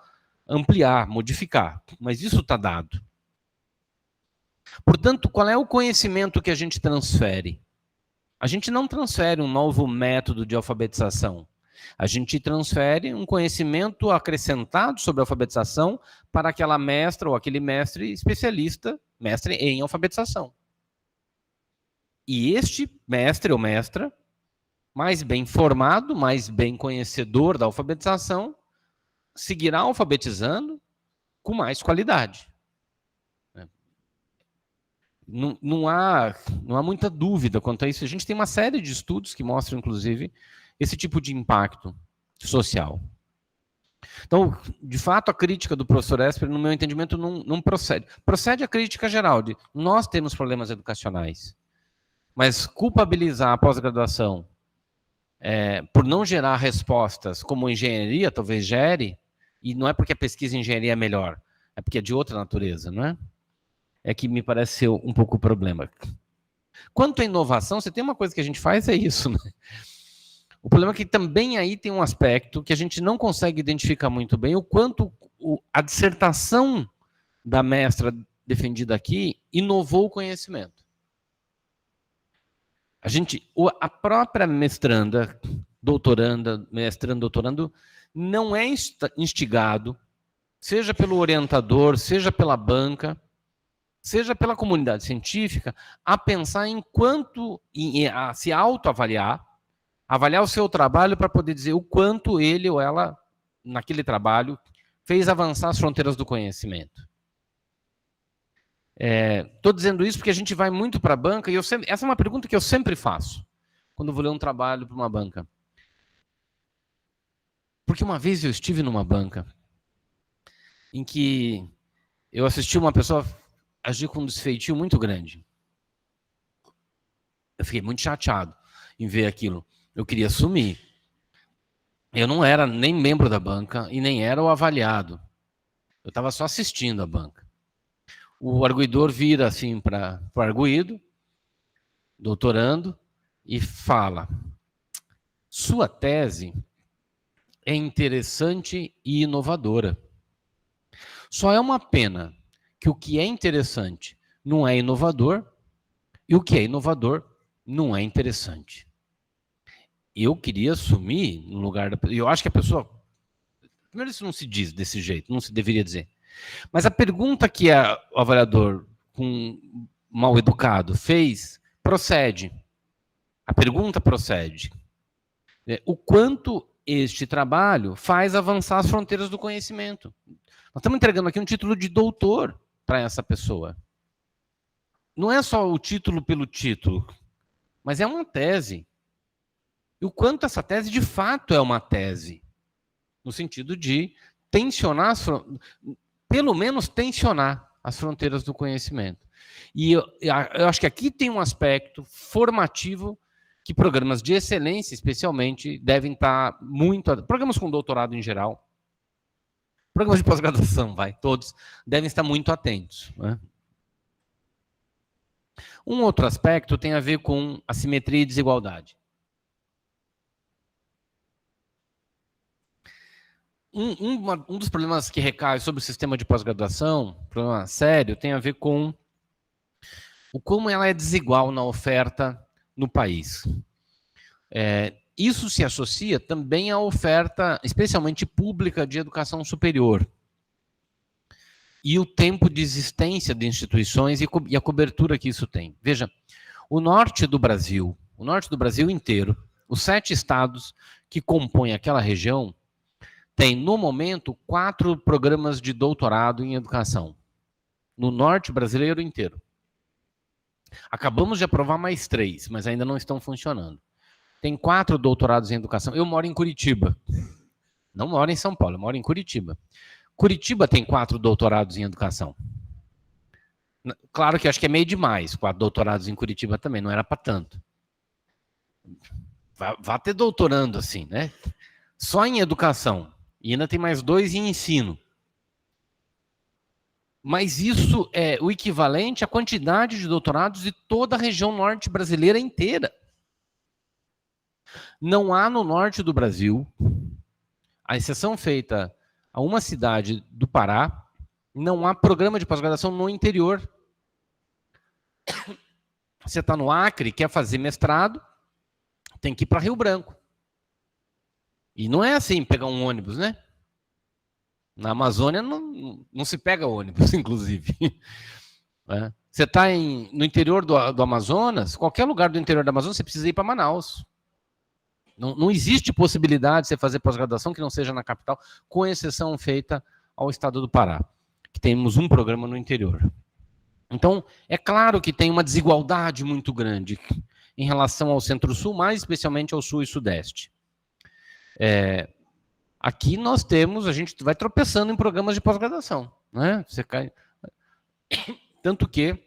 ampliar, modificar, mas isso está dado. Portanto, qual é o conhecimento que a gente transfere? A gente não transfere um novo método de alfabetização. A gente transfere um conhecimento acrescentado sobre a alfabetização para aquela mestra ou aquele mestre especialista, mestre em alfabetização. E este mestre ou mestra, mais bem formado, mais bem conhecedor da alfabetização, seguirá alfabetizando com mais qualidade. Não há muita dúvida quanto a isso. A gente tem uma série de estudos que mostram, inclusive, esse tipo de impacto social. Então, de fato, a crítica do professor Esper, no meu entendimento, não procede. Procede a crítica geral de nós temos problemas educacionais, mas culpabilizar a pós-graduação por não gerar respostas como engenharia talvez gere, e não é porque a pesquisa em engenharia é melhor, é porque é de outra natureza, não é? É que me parece ser um pouco o problema. Quanto à inovação, você tem uma coisa que a gente faz, é isso, né? O problema é que também aí tem um aspecto que a gente não consegue identificar muito bem, o quanto a dissertação da mestra defendida aqui inovou o conhecimento. A própria mestranda, doutorando, não é instigado, seja pelo orientador, seja pela banca, seja pela comunidade científica, a pensar a se autoavaliar, avaliar o seu trabalho para poder dizer o quanto ele ou ela, naquele trabalho, fez avançar as fronteiras do conhecimento. Estou dizendo isso porque a gente vai muito para a banca, e essa é uma pergunta que eu sempre faço, quando eu vou ler um trabalho para uma banca. Porque uma vez eu estive numa banca em que eu assisti uma pessoa agir com um desfeitio muito grande. Eu fiquei muito chateado em ver aquilo. Eu queria sumir. Eu não era nem membro da banca e nem era o avaliado. Eu estava só assistindo a banca. O arguidor vira assim para o arguido, doutorando, e fala: sua tese é interessante e inovadora. Só é uma pena que o que é interessante não é inovador e o que é inovador não é interessante. Eu queria assumir no lugar da... Eu acho que a pessoa... Primeiro, isso não se diz desse jeito, não se deveria dizer. Mas a pergunta que o avaliador, com mal educado, fez, procede. A pergunta procede. O quanto este trabalho faz avançar as fronteiras do conhecimento. Nós estamos entregando aqui um título de doutor para essa pessoa. Não é só o título pelo título, mas é uma tese. E o quanto essa tese, de fato, é uma tese. No sentido de tensionar, pelo menos tensionar as fronteiras do conhecimento. E eu acho que aqui tem um aspecto formativo que programas de excelência, especialmente, devem estar muito... Programas com doutorado em geral, programas de pós-graduação, todos, devem estar muito atentos, né? Um outro aspecto tem a ver com assimetria e desigualdade. Um dos problemas que recai sobre o sistema de pós-graduação, problema sério, tem a ver com como ela é desigual na oferta no país. Isso se associa também à oferta, especialmente pública, de educação superior. E o tempo de existência de instituições e a cobertura que isso tem. Veja, o norte do Brasil inteiro, os 7 estados que compõem aquela região, tem, no momento, 4 programas de doutorado em educação, no norte brasileiro inteiro. Acabamos de aprovar mais 3, mas ainda não estão funcionando. Tem 4 doutorados em educação. Eu moro em Curitiba. Não moro em São Paulo, eu moro em Curitiba. Curitiba tem 4 doutorados em educação. Claro que acho que é meio demais, 4 doutorados em Curitiba também, não era para tanto. Vá ter doutorando assim, né? Só em educação. E ainda tem mais 2 em ensino. Mas isso é o equivalente à quantidade de doutorados de toda a região norte brasileira inteira. Não há no norte do Brasil, a exceção feita a uma cidade do Pará, não há programa de pós-graduação no interior. Você está no Acre, quer fazer mestrado, tem que ir para Rio Branco. E não é assim, pegar um ônibus, né? Na Amazônia não se pega ônibus, inclusive. É. Você está no interior do Amazonas, qualquer lugar do interior do Amazonas, você precisa ir para Manaus. Não existe possibilidade de você fazer pós-graduação que não seja na capital, com exceção feita ao estado do Pará, que temos um programa no interior. Então, é claro que tem uma desigualdade muito grande em relação ao Centro-Sul, mais especialmente ao Sul e Sudeste. Aqui nós temos, a gente vai tropeçando em programas de pós-graduação, né? Você cai. Tanto que,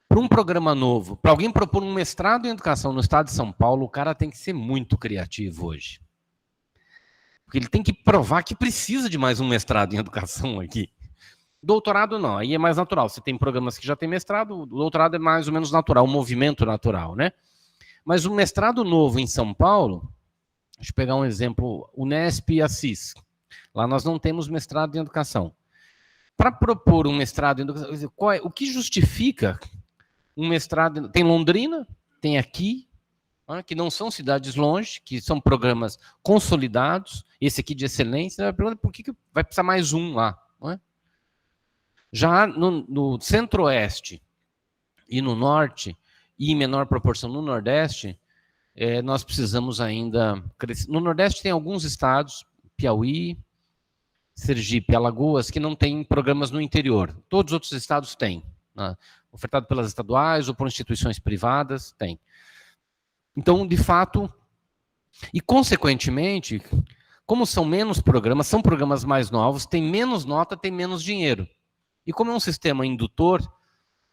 para um programa novo, para alguém propor um mestrado em educação no estado de São Paulo, o cara tem que ser muito criativo hoje. Porque ele tem que provar que precisa de mais um mestrado em educação aqui. Doutorado não, aí é mais natural. Você tem programas que já tem mestrado, o doutorado é mais ou menos natural, um movimento natural, né? Mas o mestrado novo em São Paulo, deixa eu pegar um exemplo, Unesp e Assis. Lá nós não temos mestrado em educação. Para propor um mestrado em educação, o que justifica um mestrado? Tem Londrina, tem aqui, que não são cidades longe, que são programas consolidados, esse aqui de excelência, por que vai precisar mais um lá? Não é? Já no centro-oeste e no norte, e em menor proporção no nordeste, nós precisamos ainda crescer. No nordeste tem alguns estados, Piauí, Sergipe, Alagoas, que não têm programas no interior. Todos os outros estados têm. Né? Ofertado pelas estaduais ou por instituições privadas, tem. Então, de fato, e consequentemente, como são menos programas, são programas mais novos, tem menos nota, tem menos dinheiro. E como é um sistema indutor,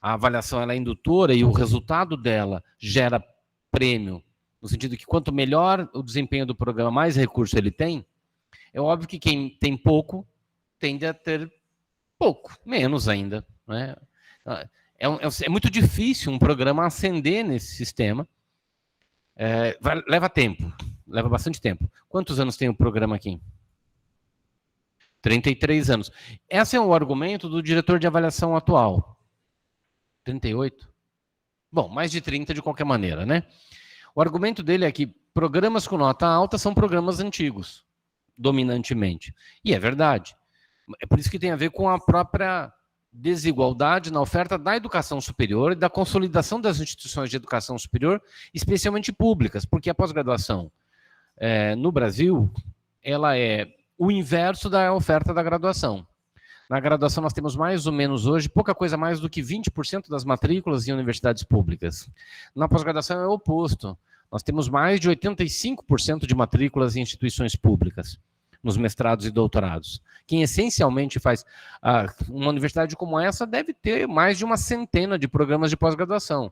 a avaliação ela é indutora e o resultado dela gera prêmio, no sentido que quanto melhor o desempenho do programa, mais recurso ele tem, é óbvio que quem tem pouco tende a ter pouco, menos ainda. Né? É muito difícil um programa ascender nesse sistema. Leva tempo, leva bastante tempo. Quantos anos tem o programa aqui? 33 anos. Esse é o argumento do diretor de avaliação atual. 38? Bom, mais de 30 de qualquer maneira, né? O argumento dele é que programas com nota alta são programas antigos, dominantemente. E é verdade. É por isso que tem a ver com a própria desigualdade na oferta da educação superior e da consolidação das instituições de educação superior, especialmente públicas, porque a pós-graduação no Brasil, ela é o inverso da oferta da graduação. Na graduação nós temos mais ou menos hoje, pouca coisa mais do que 20% das matrículas em universidades públicas. Na pós-graduação é o oposto. Nós temos mais de 85% de matrículas em instituições públicas, nos mestrados e doutorados. Quem essencialmente faz... uma universidade como essa deve ter mais de uma centena de programas de pós-graduação.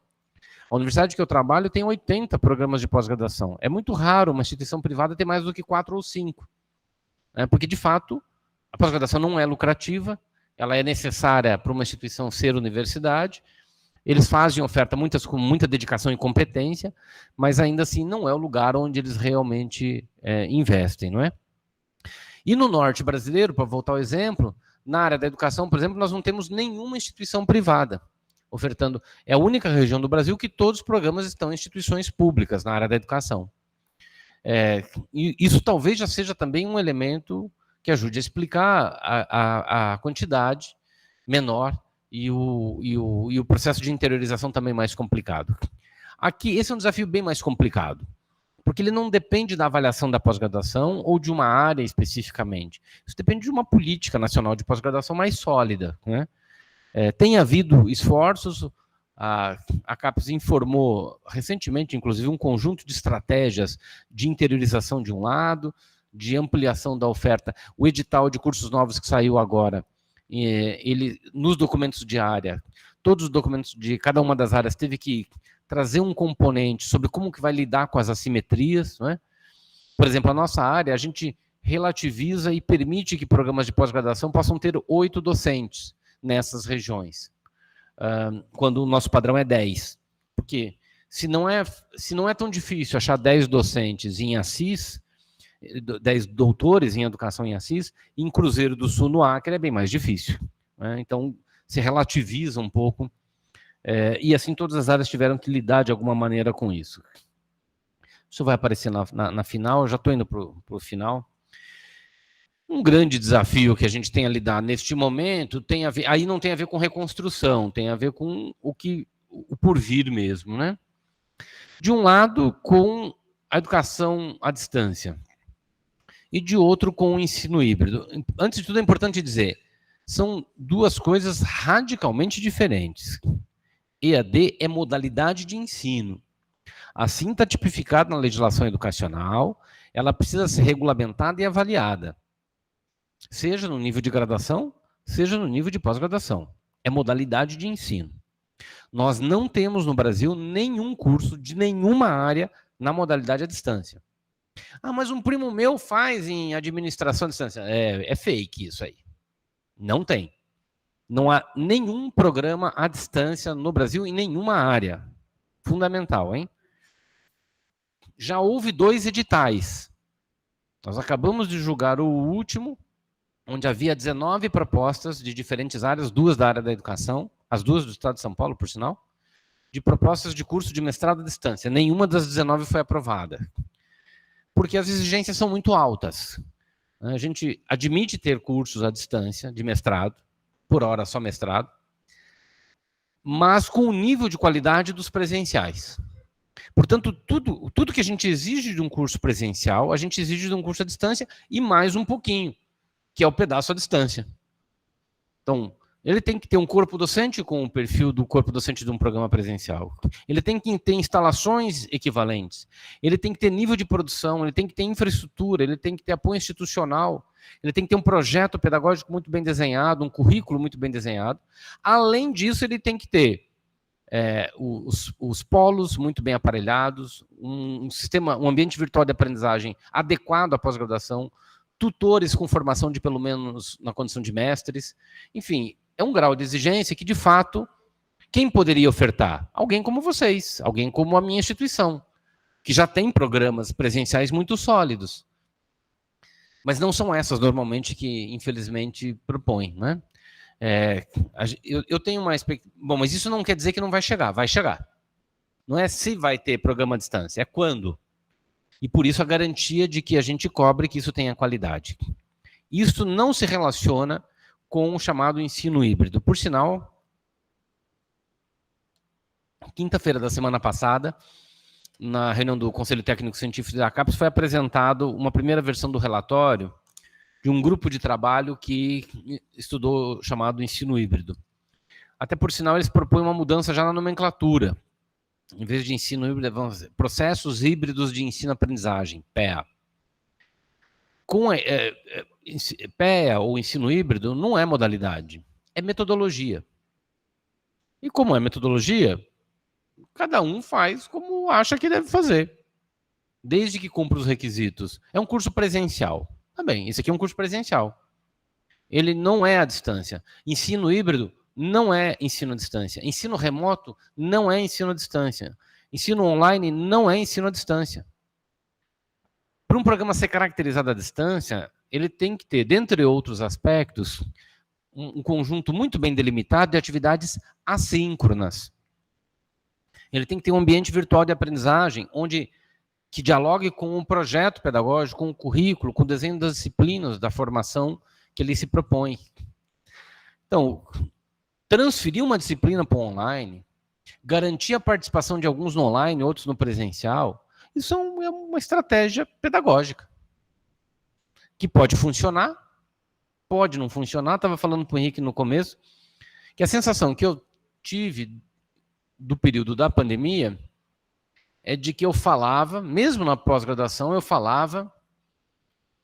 A universidade que eu trabalho tem 80 programas de pós-graduação. É muito raro uma instituição privada ter mais do que 4 ou 5. Porque, de fato, a pós-graduação não é lucrativa, ela é necessária para uma instituição ser universidade, eles fazem oferta com muita dedicação e competência, mas ainda assim não é o lugar onde eles realmente investem, não é? E no norte brasileiro, para voltar ao exemplo, na área da educação, por exemplo, nós não temos nenhuma instituição privada ofertando. É a única região do Brasil que todos os programas estão em instituições públicas na área da educação. E isso talvez já seja também um elemento que ajude a explicar a quantidade menor e o processo de interiorização também mais complicado. Aqui, esse é um desafio bem mais complicado. Porque ele não depende da avaliação da pós-graduação ou de uma área especificamente. Isso depende de uma política nacional de pós-graduação mais sólida, né? Tem havido esforços, a CAPES informou recentemente, inclusive, um conjunto de estratégias de interiorização de um lado, de ampliação da oferta. O edital de cursos novos que saiu agora, ele, nos documentos de área, todos os documentos de cada uma das áreas teve que trazer um componente sobre como que vai lidar com as assimetrias, não é? Por exemplo, a nossa área, a gente relativiza e permite que programas de pós-graduação possam ter 8 docentes nessas regiões, quando o nosso padrão é 10. Porque se não é tão difícil achar 10 docentes em Assis, 10 doutores em educação em Assis, em Cruzeiro do Sul, no Acre, é bem mais difícil, né? Então, se relativiza um pouco, e assim todas as áreas tiveram que lidar de alguma maneira com isso. Isso vai aparecer na final, eu já estou indo para o final. Um grande desafio que a gente tem a lidar neste momento tem a ver, aí não tem a ver com reconstrução, tem a ver com o porvir mesmo, né? De um lado, com a educação à distância, e de outro, com o ensino híbrido. Antes de tudo, é importante dizer, são duas coisas radicalmente diferentes. EAD é modalidade de ensino. Assim está tipificado na legislação educacional, ela precisa ser regulamentada e avaliada, seja no nível de graduação, seja no nível de pós-graduação. É modalidade de ensino. Nós não temos no Brasil nenhum curso de nenhuma área na modalidade à distância. Mas um primo meu faz em administração à distância. É fake isso aí. Não tem. Não há nenhum programa à distância no Brasil em nenhuma área. Fundamental, hein? Já houve 2 editais. Nós acabamos de julgar o último, onde havia 19 propostas de diferentes áreas, 2 da área da educação, as 2 do estado de São Paulo, por sinal, de propostas de curso de mestrado à distância. Nenhuma das 19 foi aprovada, porque as exigências são muito altas. A gente admite ter cursos à distância de mestrado, por hora só mestrado, mas com o nível de qualidade dos presenciais. Portanto, tudo que a gente exige de um curso presencial, a gente exige de um curso à distância e mais um pouquinho, que é o pedaço à distância. Então, ele tem que ter um corpo docente com o perfil do corpo docente de um programa presencial. Ele tem que ter instalações equivalentes. Ele tem que ter nível de produção, ele tem que ter infraestrutura, ele tem que ter apoio institucional, ele tem que ter um projeto pedagógico muito bem desenhado, um currículo muito bem desenhado. Além disso, ele tem que ter os polos muito bem aparelhados, um ambiente virtual de aprendizagem adequado à pós-graduação, tutores com formação de pelo menos na condição de mestres, enfim, é um grau de exigência que, de fato, quem poderia ofertar? Alguém como vocês, alguém como a minha instituição, que já tem programas presenciais muito sólidos. Mas não são essas, normalmente, que, infelizmente, propõem, né? Eu tenho uma expectativa. Bom, mas isso não quer dizer que não vai chegar. Vai chegar. Não é se vai ter programa à distância, é quando. E por isso a garantia de que a gente cobre que isso tenha qualidade. Isso não se relaciona com o chamado ensino híbrido. Por sinal, quinta-feira da semana passada, na reunião do Conselho Técnico Científico da CAPES, foi apresentado uma primeira versão do relatório de um grupo de trabalho que estudou o chamado ensino híbrido. Até por sinal, eles propõem uma mudança já na nomenclatura. Em vez de ensino híbrido, vamos dizer, processos híbridos de ensino-aprendizagem, PEA. Com PEA ou ensino híbrido não é modalidade, é metodologia. E como é metodologia, cada um faz como acha que deve fazer, desde que cumpra os requisitos. É um curso presencial. Tá bem, esse aqui é um curso presencial. Ele não é à distância. Ensino híbrido não é ensino à distância. Ensino remoto não é ensino à distância. Ensino online não é ensino à distância. Para um programa ser caracterizado à distância, ele tem que ter, dentre outros aspectos, um conjunto muito bem delimitado de atividades assíncronas. Ele tem que ter um ambiente virtual de aprendizagem, que dialogue com o projeto pedagógico, com o currículo, com o desenho das disciplinas da formação que ele se propõe. Então, transferir uma disciplina para o online, garantir a participação de alguns no online, outros no presencial, Isso é uma estratégia pedagógica que pode funcionar, pode não funcionar. Estava falando para o Henrique no começo que a sensação que eu tive do período da pandemia é de que eu falava, mesmo na pós-graduação, eu falava,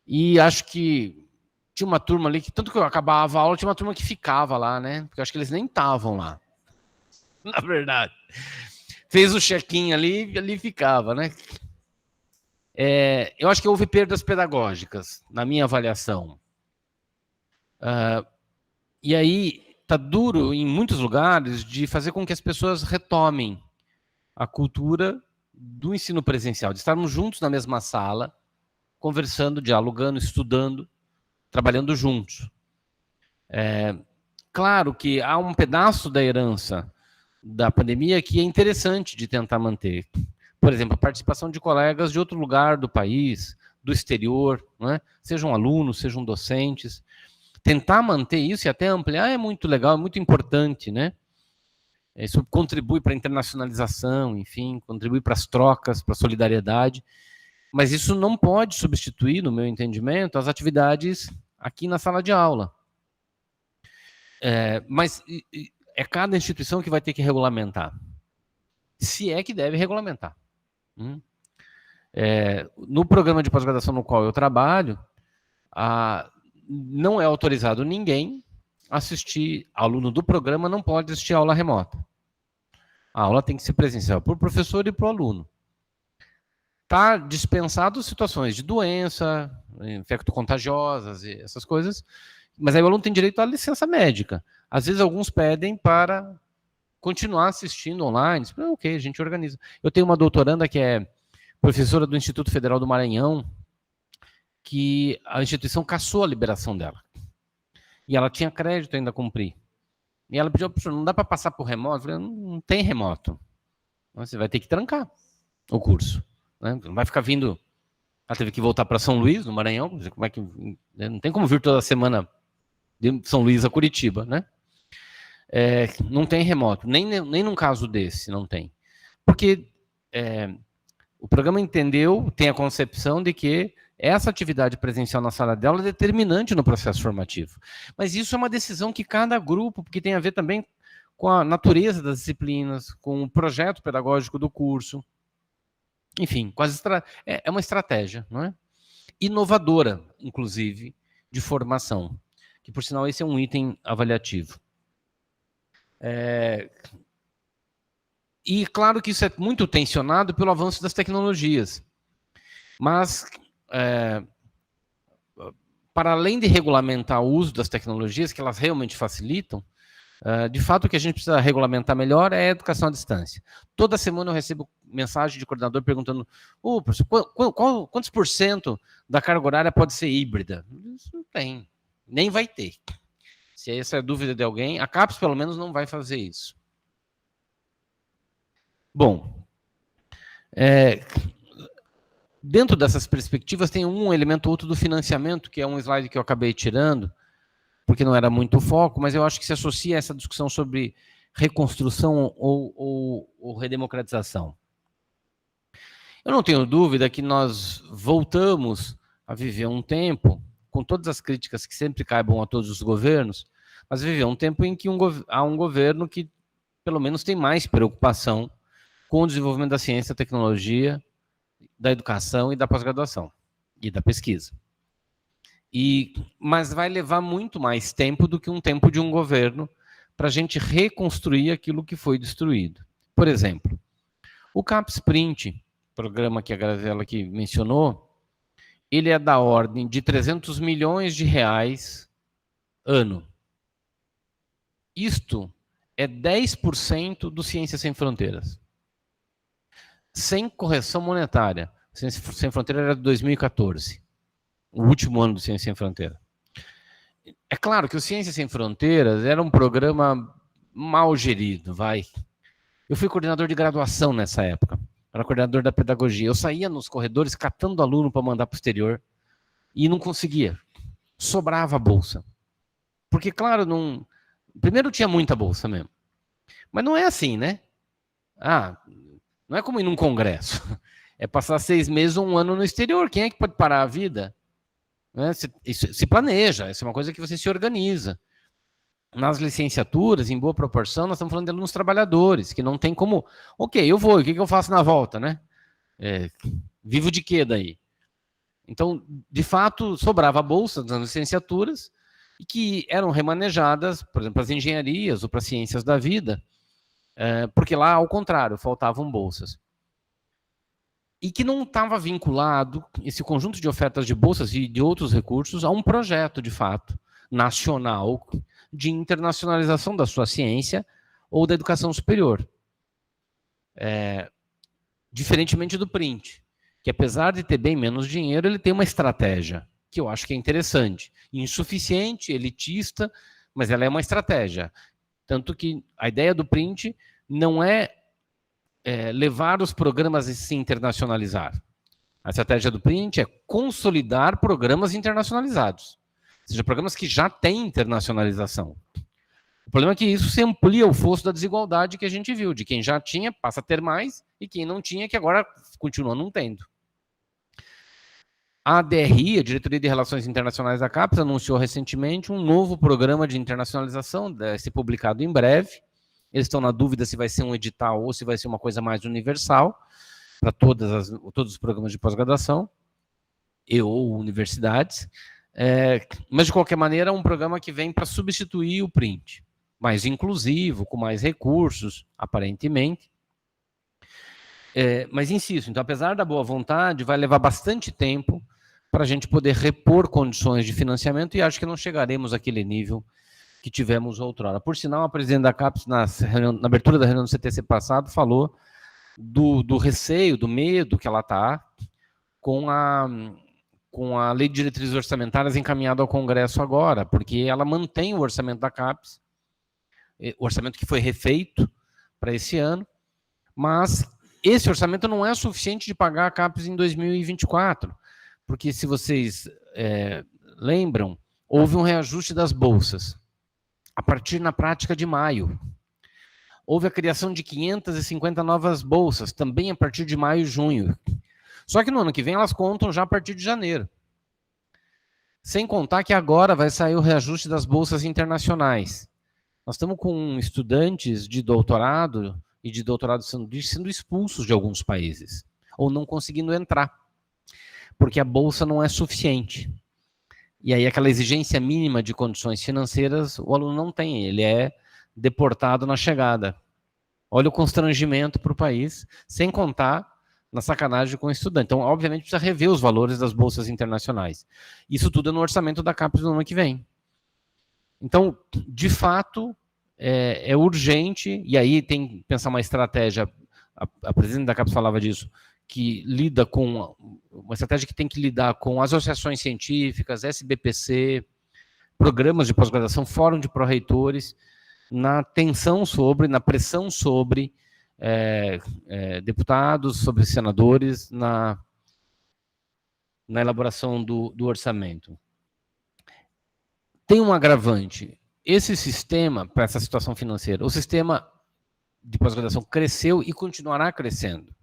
e acho que tinha uma turma ali que, tanto que eu acabava a aula, tinha uma turma que ficava lá, né? Porque eu acho que eles nem estavam lá, na verdade. Fez o check-in ali ficava, né? Eu acho que houve perdas pedagógicas, na minha avaliação. E aí, está duro, em muitos lugares, de fazer com que as pessoas retomem a cultura do ensino presencial, de estarmos juntos na mesma sala, conversando, dialogando, estudando, trabalhando juntos. Claro que há um pedaço da herança da pandemia que é interessante de tentar manter. Por exemplo, a participação de colegas de outro lugar do país, do exterior, né? Sejam alunos, sejam docentes. Tentar manter isso e até ampliar é muito legal, é muito importante, né? Isso contribui para a internacionalização, enfim, contribui para as trocas, para a solidariedade. Mas isso não pode substituir, no meu entendimento, as atividades aqui na sala de aula. Mas é cada instituição que vai ter que regulamentar. Se é que deve regulamentar. No programa de pós-graduação no qual eu trabalho, não é autorizado ninguém assistir, aluno do programa não pode assistir aula remota. A aula tem que ser presencial para o professor e para o aluno. Está dispensado situações de doença, infecto-contagiosas e essas coisas, mas aí o aluno tem direito à licença médica. Às vezes alguns pedem para continuar assistindo online. Ok, a gente organiza. Eu tenho uma doutoranda que é professora do Instituto Federal do Maranhão, que a instituição cassou a liberação dela. E ela tinha crédito ainda a cumprir. E ela pediu, professor, não dá para passar por remoto? Eu falei, não tem remoto. Você vai ter que trancar o curso. Né? Não vai ficar vindo... Ela teve que voltar para São Luís, no Maranhão. Como é que... Não tem como vir toda semana de São Luís a Curitiba, né? Não tem remoto. Nem num caso desse não tem. Porque o programa entendeu, tem a concepção de que essa atividade presencial na sala de aula é determinante no processo formativo. Mas isso é uma decisão que cada grupo, porque tem a ver também com a natureza das disciplinas, com o projeto pedagógico do curso. Enfim, é uma estratégia, não é? Inovadora, inclusive, de formação. Que, por sinal, esse é um item avaliativo. E, claro que isso é muito tensionado pelo avanço das tecnologias. Mas... para além de regulamentar o uso das tecnologias, que elas realmente facilitam, de fato o que a gente precisa regulamentar melhor é a educação à distância. Toda semana eu recebo mensagem de coordenador perguntando, professor, quantos por cento da carga horária pode ser híbrida? Isso não tem, nem vai ter. Se essa é a dúvida de alguém, a CAPES pelo menos não vai fazer isso. Bom, dentro dessas perspectivas tem um elemento ou outro do financiamento, que é um slide que eu acabei tirando, porque não era muito o foco, mas eu acho que se associa a essa discussão sobre reconstrução ou redemocratização. Eu não tenho dúvida que nós voltamos a viver um tempo, com todas as críticas que sempre caibam a todos os governos, mas viver um tempo em que há um governo que, pelo menos, tem mais preocupação com o desenvolvimento da ciência, da tecnologia, da educação e da pós-graduação, e da pesquisa. Mas vai levar muito mais tempo do que um tempo de um governo para a gente reconstruir aquilo que foi destruído. Por exemplo, o CapSprint, programa que a Graziella aqui mencionou, ele é da ordem de 300 milhões de reais ano. Isto é 10% do Ciência Sem Fronteiras. Sem correção monetária. Ciência Sem Fronteira era de 2014. O último ano do Ciência Sem Fronteira. É claro que o Ciência Sem Fronteiras era um programa mal gerido, vai. Eu fui coordenador de graduação nessa época. Era coordenador da pedagogia. Eu saía nos corredores catando aluno para mandar para o exterior e não conseguia. Sobrava a bolsa. Porque, claro, não... primeiro tinha muita bolsa mesmo. Mas não é assim, né? Não é como ir num congresso. é passar 6 meses ou 1 ano no exterior. Quem é que pode parar a vida? Né? Se planeja, isso é uma coisa que você se organiza. Nas licenciaturas, em boa proporção, nós estamos falando de alunos trabalhadores, que não tem como... Ok, eu vou, o que eu faço na volta, né? Vivo de quê daí? Então, de fato, sobrava bolsa nas licenciaturas e que eram remanejadas, por exemplo, para as engenharias ou para as ciências da vida, porque lá, ao contrário, faltavam bolsas. E que não estava vinculado, esse conjunto de ofertas de bolsas e de outros recursos, a um projeto, de fato, nacional de internacionalização da sua ciência ou da educação superior. Diferentemente do print, que apesar de ter bem menos dinheiro, ele tem uma estratégia, que eu acho que é interessante. Insuficiente, elitista, mas ela é uma estratégia. Tanto que a ideia do print não é levar os programas a se internacionalizar. A estratégia do print é consolidar programas internacionalizados. Ou seja, programas que já têm internacionalização. O problema é que isso se amplia o fosso da desigualdade que a gente viu, de quem já tinha passa a ter mais e quem não tinha que agora continua não tendo. A DRI, a Diretoria de Relações Internacionais da CAPES, anunciou recentemente um novo programa de internacionalização, deve ser publicado em breve. Eles estão na dúvida se vai ser um edital ou se vai ser uma coisa mais universal para todos os programas de pós-graduação ou universidades. Mas, de qualquer maneira, é um programa que vem para substituir o print. Mais inclusivo, com mais recursos, aparentemente. Mas insisto, então, apesar da boa vontade, vai levar bastante tempo para a gente poder repor condições de financiamento e acho que não chegaremos àquele nível que tivemos outrora. Por sinal, a presidente da CAPES, na abertura da reunião do CTC passado, falou do receio, do medo que ela está com a Lei de Diretrizes Orçamentárias encaminhada ao Congresso agora, porque ela mantém o orçamento da CAPES, o orçamento que foi refeito para esse ano, mas esse orçamento não é suficiente de pagar a CAPES em 2024, porque se vocês lembram, houve um reajuste das bolsas, a partir na prática de maio. Houve a criação de 550 novas bolsas, também a partir de maio e junho. Só que no ano que vem elas contam já a partir de janeiro. Sem contar que agora vai sair o reajuste das bolsas internacionais. Nós estamos com estudantes de doutorado e de doutorado sanduíche sendo expulsos de alguns países, ou não conseguindo entrar, porque a bolsa não é suficiente. E aí aquela exigência mínima de condições financeiras, o aluno não tem, ele é deportado na chegada. Olha o constrangimento para o país, sem contar na sacanagem com o estudante. Então, obviamente, precisa rever os valores das bolsas internacionais. Isso tudo é no orçamento da CAPES do ano que vem. Então, de fato, é urgente, e aí tem que pensar uma estratégia, a presidente da CAPES falava disso, que lida com uma estratégia que tem que lidar com associações científicas, SBPC, programas de pós-graduação, fórum de pró-reitores, na tensão sobre, na pressão sobre deputados, sobre senadores, na elaboração do orçamento. Tem um agravante. Esse sistema, para essa situação financeira, o sistema de pós-graduação cresceu e continuará crescendo.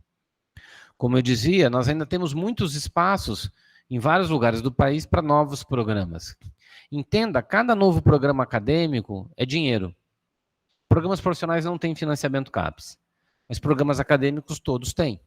Como eu dizia, nós ainda temos muitos espaços em vários lugares do país para novos programas. Entenda, cada novo programa acadêmico é dinheiro. Programas profissionais não têm financiamento CAPES, mas programas acadêmicos todos têm.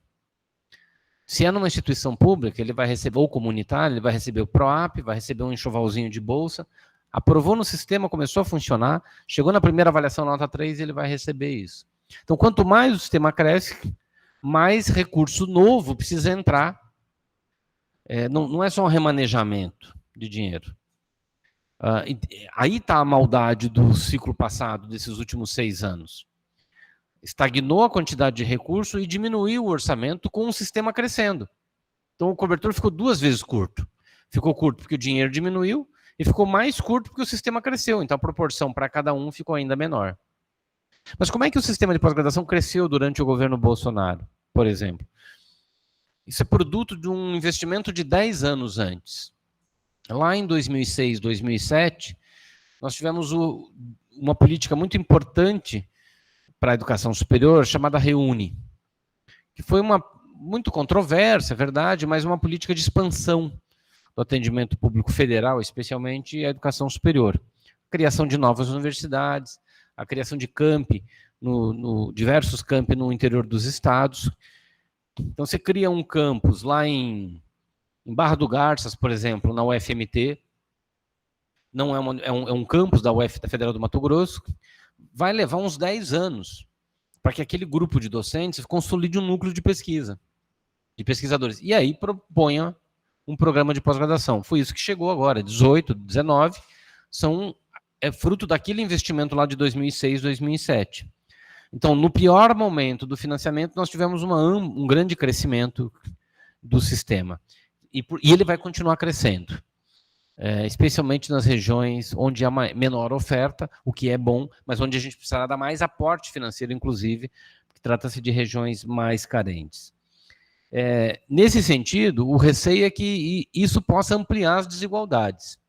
Se é numa instituição pública, ele vai receber, ou comunitária, ele vai receber o PROAP, vai receber um enxovalzinho de bolsa, aprovou no sistema, começou a funcionar, chegou na primeira avaliação nota 3, ele vai receber isso. Então, quanto mais o sistema cresce, mais recurso novo precisa entrar. Não é só um remanejamento de dinheiro. Aí está a maldade do ciclo passado, desses últimos 6 anos. Estagnou a quantidade de recurso e diminuiu o orçamento com o sistema crescendo. Então o cobertor ficou 2 vezes curto. Ficou curto porque o dinheiro diminuiu e ficou mais curto porque o sistema cresceu. Então a proporção para cada um ficou ainda menor. Mas como é que o sistema de pós-graduação cresceu durante o governo Bolsonaro, por exemplo? Isso é produto de um investimento de 10 anos antes. Lá em 2006, 2007, nós tivemos uma política muito importante para a educação superior, chamada REUNE, que foi uma muito controversa, é verdade, mas uma política de expansão do atendimento público federal, especialmente a educação superior. Criação de novas universidades, a criação de campi, diversos campi no interior dos estados. Então, você cria um campus lá em Barra do Garças, por exemplo, na UFMT, não é um campus da UF, da Federal do Mato Grosso, vai levar uns 10 anos para que aquele grupo de docentes consolide um núcleo de pesquisa, de pesquisadores, e aí proponha um programa de pós-graduação. Foi isso que chegou agora, 18, 19, é fruto daquele investimento lá de 2006, 2007. Então, no pior momento do financiamento, nós tivemos um grande crescimento do sistema. E ele vai continuar crescendo, especialmente nas regiões onde há menor oferta, o que é bom, mas onde a gente precisará dar mais aporte financeiro, inclusive, porque trata-se de regiões mais carentes. Nesse sentido, o receio é que isso possa ampliar as desigualdades.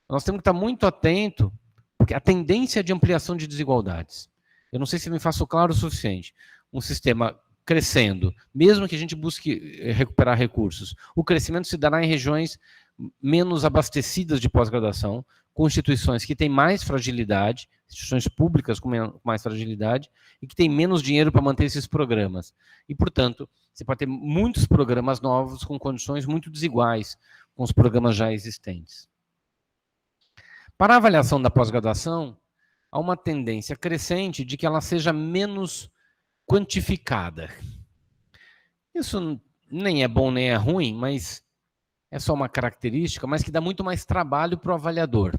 Nós temos que estar muito atento, porque a tendência é de ampliação de desigualdades. Eu não sei se me faço claro o suficiente. Um sistema crescendo, mesmo que a gente busque recuperar recursos, o crescimento se dará em regiões menos abastecidas de pós-graduação, com instituições que têm mais fragilidade, instituições públicas com mais fragilidade, e que têm menos dinheiro para manter esses programas. E, portanto, você pode ter muitos programas novos com condições muito desiguais com os programas já existentes. Para a avaliação da pós-graduação, há uma tendência crescente de que ela seja menos quantificada. Isso nem é bom nem é ruim, mas é só uma característica, mas que dá muito mais trabalho para o avaliador.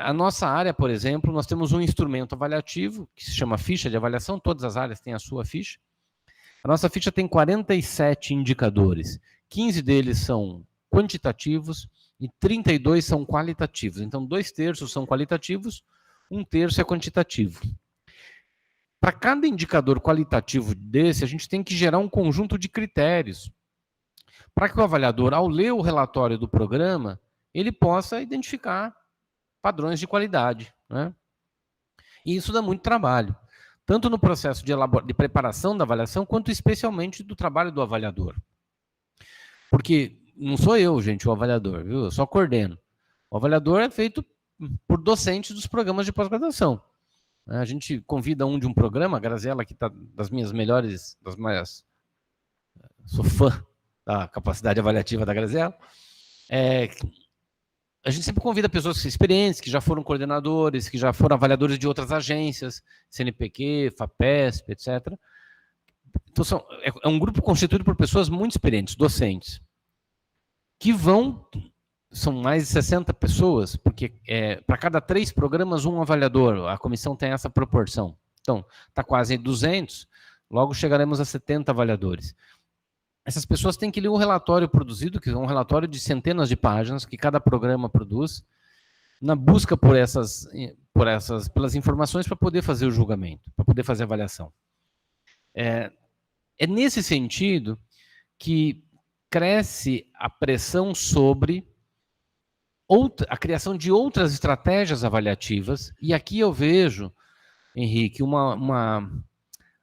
A nossa área, por exemplo, nós temos um instrumento avaliativo, que se chama ficha de avaliação, todas as áreas têm a sua ficha. A nossa ficha tem 47 indicadores, 15 deles são quantitativos e 32 são qualitativos. Então, 2/3 são qualitativos, 1/3 é quantitativo. Para cada indicador qualitativo desse, a gente tem que gerar um conjunto de critérios, para que o avaliador, ao ler o relatório do programa, ele possa identificar padrões de qualidade, né? E isso dá muito trabalho, tanto no processo de preparação da avaliação, quanto especialmente do trabalho do avaliador. Porque não sou eu, gente, o avaliador, viu? Eu só coordeno. O avaliador é feito por docentes dos programas de pós-graduação. A gente convida um de um programa, a Graziella, que está das minhas melhores, sou fã da capacidade avaliativa da Graziella. A gente sempre convida pessoas experientes, que já foram coordenadores, que já foram avaliadores de outras agências, CNPq, FAPESP, etc. Então, é um grupo constituído por pessoas muito experientes, docentes, que são mais de 60 pessoas, porque para cada 3 programas, um avaliador, a comissão tem essa proporção. Então, está quase 200, logo chegaremos a 70 avaliadores. Essas pessoas têm que ler o relatório produzido, que é um relatório de centenas de páginas, que cada programa produz, na busca pelas informações para poder fazer o julgamento, para poder fazer a avaliação. É nesse sentido que cresce a pressão sobre a criação de outras estratégias avaliativas, e aqui eu vejo, Henrique,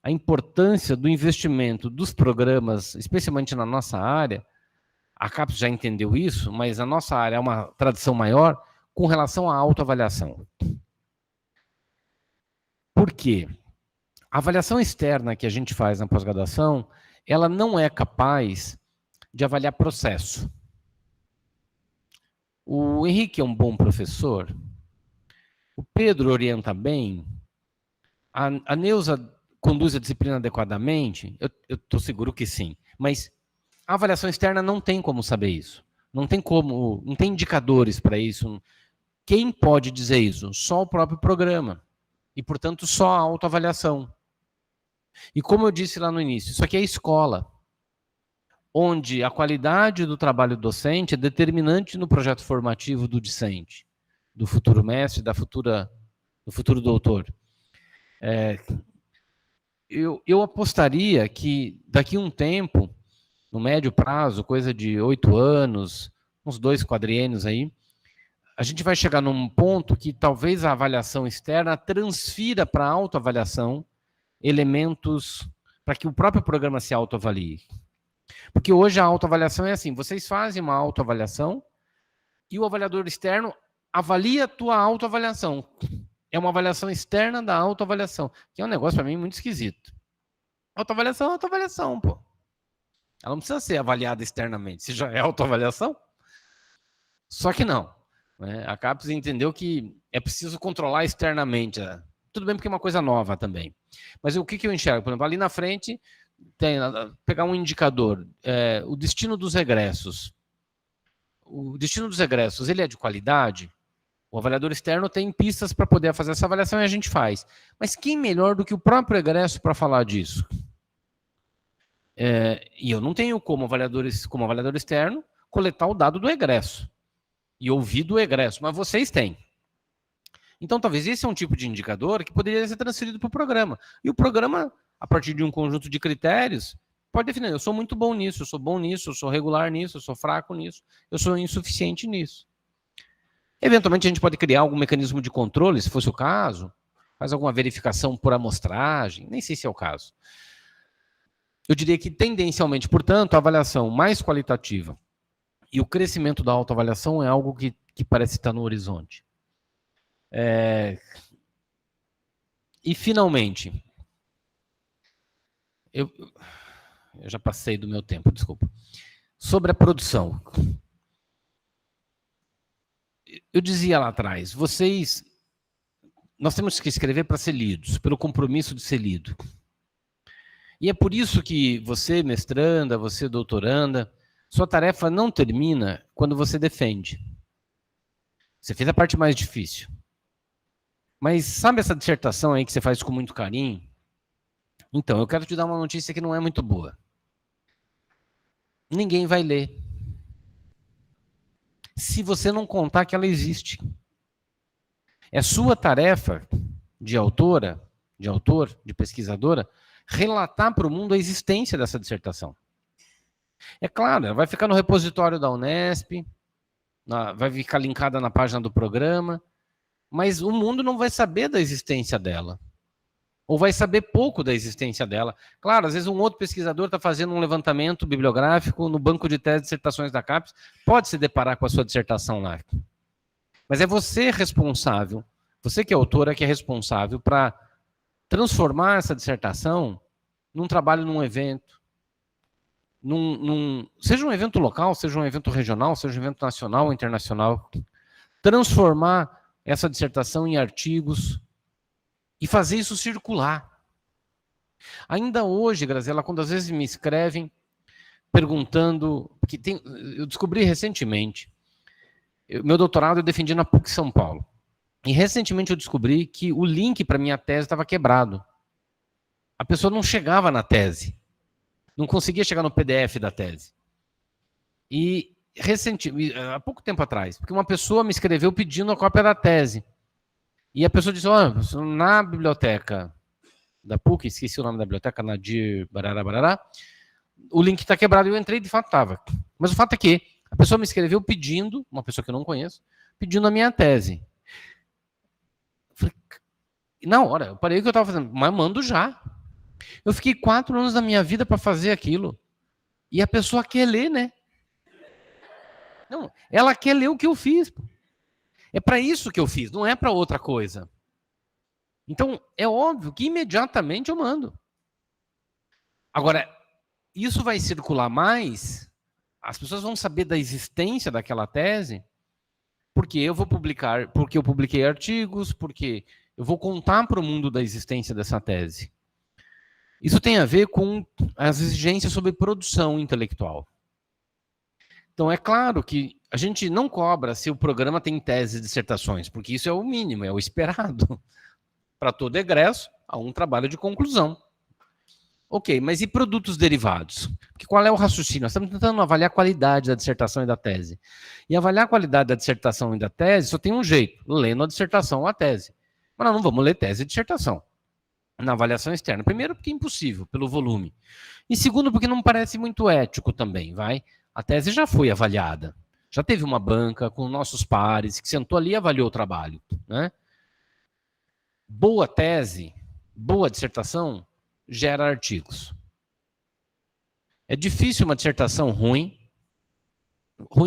a importância do investimento dos programas, especialmente na nossa área. A CAPES já entendeu isso, mas a nossa área é uma tradição maior com relação à autoavaliação. Por quê? A avaliação externa que a gente faz na pós-graduação, ela não é capaz de avaliar processo. O Henrique é um bom professor, o Pedro orienta bem, a Neuza conduz a disciplina adequadamente? Eu estou seguro que sim, mas a avaliação externa não tem como saber isso, não tem indicadores para isso. Quem pode dizer isso? Só o próprio programa, e portanto só a autoavaliação. E como eu disse lá no início, isso aqui é escola, onde a qualidade do trabalho docente é determinante no projeto formativo do discente, do futuro mestre, do futuro doutor. Eu apostaria que daqui a um tempo, no médio prazo, coisa de 8 anos, uns 2 quadriênios aí, a gente vai chegar num ponto que talvez a avaliação externa transfira para a autoavaliação elementos para que o próprio programa se autoavalie. Porque hoje a autoavaliação é assim, vocês fazem uma autoavaliação e o avaliador externo avalia a tua autoavaliação. É uma avaliação externa da autoavaliação, que é um negócio para mim muito esquisito. Autoavaliação é autoavaliação, pô. Ela não precisa ser avaliada externamente. Se já é autoavaliação, só que não. Né? A CAPES entendeu que é preciso controlar externamente. Tudo bem porque é uma coisa nova também. Mas o que eu enxergo? Por exemplo, ali na frente, pegar um indicador, o destino dos egressos. O destino dos egressos, ele é de qualidade? O avaliador externo tem pistas para poder fazer essa avaliação e a gente faz. Mas quem melhor do que o próprio egresso para falar disso? E eu não tenho como avaliador externo coletar o dado do egresso e ouvir do egresso, mas vocês têm. Então, talvez esse é um tipo de indicador que poderia ser transferido para o programa. E o programa, a partir de um conjunto de critérios, pode definir, eu sou muito bom nisso, eu sou bom nisso, eu sou regular nisso, eu sou fraco nisso, eu sou insuficiente nisso. Eventualmente, a gente pode criar algum mecanismo de controle, se fosse o caso, faz alguma verificação por amostragem, nem sei se é o caso. Eu diria que, tendencialmente, portanto, a avaliação mais qualitativa e o crescimento da autoavaliação é algo que parece estar no horizonte. E, finalmente, eu já passei do meu tempo, desculpa. Sobre a produção. Eu dizia lá atrás, nós temos que escrever para ser lidos, pelo compromisso de ser lido. E é por isso que você, mestranda, você, doutoranda, sua tarefa não termina quando você defende. Você fez a parte mais difícil. Mas sabe essa dissertação aí que você faz com muito carinho? Então, eu quero te dar uma notícia que não é muito boa. Ninguém vai ler. Se você não contar que ela existe. É sua tarefa de autora, de autor, de pesquisadora, relatar para o mundo a existência dessa dissertação. É claro, ela vai ficar no repositório da Unesp, vai ficar linkada na página do programa, mas o mundo não vai saber da existência dela. Ou vai saber pouco da existência dela. Claro, às vezes um outro pesquisador está fazendo um levantamento bibliográfico no banco de tese de dissertações da CAPES, pode se deparar com a sua dissertação lá. Mas é você responsável, você que é autora, que é responsável para transformar essa dissertação num trabalho, num evento, seja um evento local, seja um evento regional, seja um evento nacional ou internacional, transformar essa dissertação em artigos e fazer isso circular. Ainda hoje, Graziela, quando às vezes me escrevem perguntando, eu descobri recentemente, meu doutorado eu defendi na PUC São Paulo, e recentemente eu descobri que o link para minha tese estava quebrado. A pessoa não chegava na tese, não conseguia chegar no PDF da tese. E há pouco tempo atrás, porque uma pessoa me escreveu pedindo a cópia da tese. E a pessoa disse, na biblioteca da PUC, esqueci o nome da biblioteca, Nadir, barará, o link está quebrado. Eu entrei, de fato estava. Mas o fato é que a pessoa me escreveu pedindo, uma pessoa que eu não conheço, pedindo a minha tese. Falei, na hora, eu parei o que eu estava fazendo, mas mando já. Eu fiquei 4 anos da minha vida para fazer aquilo. E a pessoa quer ler, né? Não, ela quer ler o que eu fiz. Pô. É para isso que eu fiz, não é para outra coisa. Então, é óbvio que imediatamente eu mando. Agora, isso vai circular mais, as pessoas vão saber da existência daquela tese, porque eu vou publicar, porque eu publiquei artigos, porque eu vou contar para o mundo da existência dessa tese. Isso tem a ver com as exigências sobre produção intelectual. Então, é claro que a gente não cobra se o programa tem teses e dissertações, porque isso é o mínimo, é o esperado. Para todo egresso, há um trabalho de conclusão. Ok, mas e produtos derivados? Porque qual é o raciocínio? Nós estamos tentando avaliar a qualidade da dissertação e da tese. E avaliar a qualidade da dissertação e da tese só tem um jeito, lendo a dissertação ou a tese. Mas nós não vamos ler tese e dissertação na avaliação externa. Primeiro, porque é impossível, pelo volume. E segundo, porque não parece muito ético também, vai? A tese já foi avaliada. Já teve uma banca com nossos pares, que sentou ali e avaliou o trabalho. Né? Boa tese, boa dissertação, gera artigos. É difícil uma dissertação ruim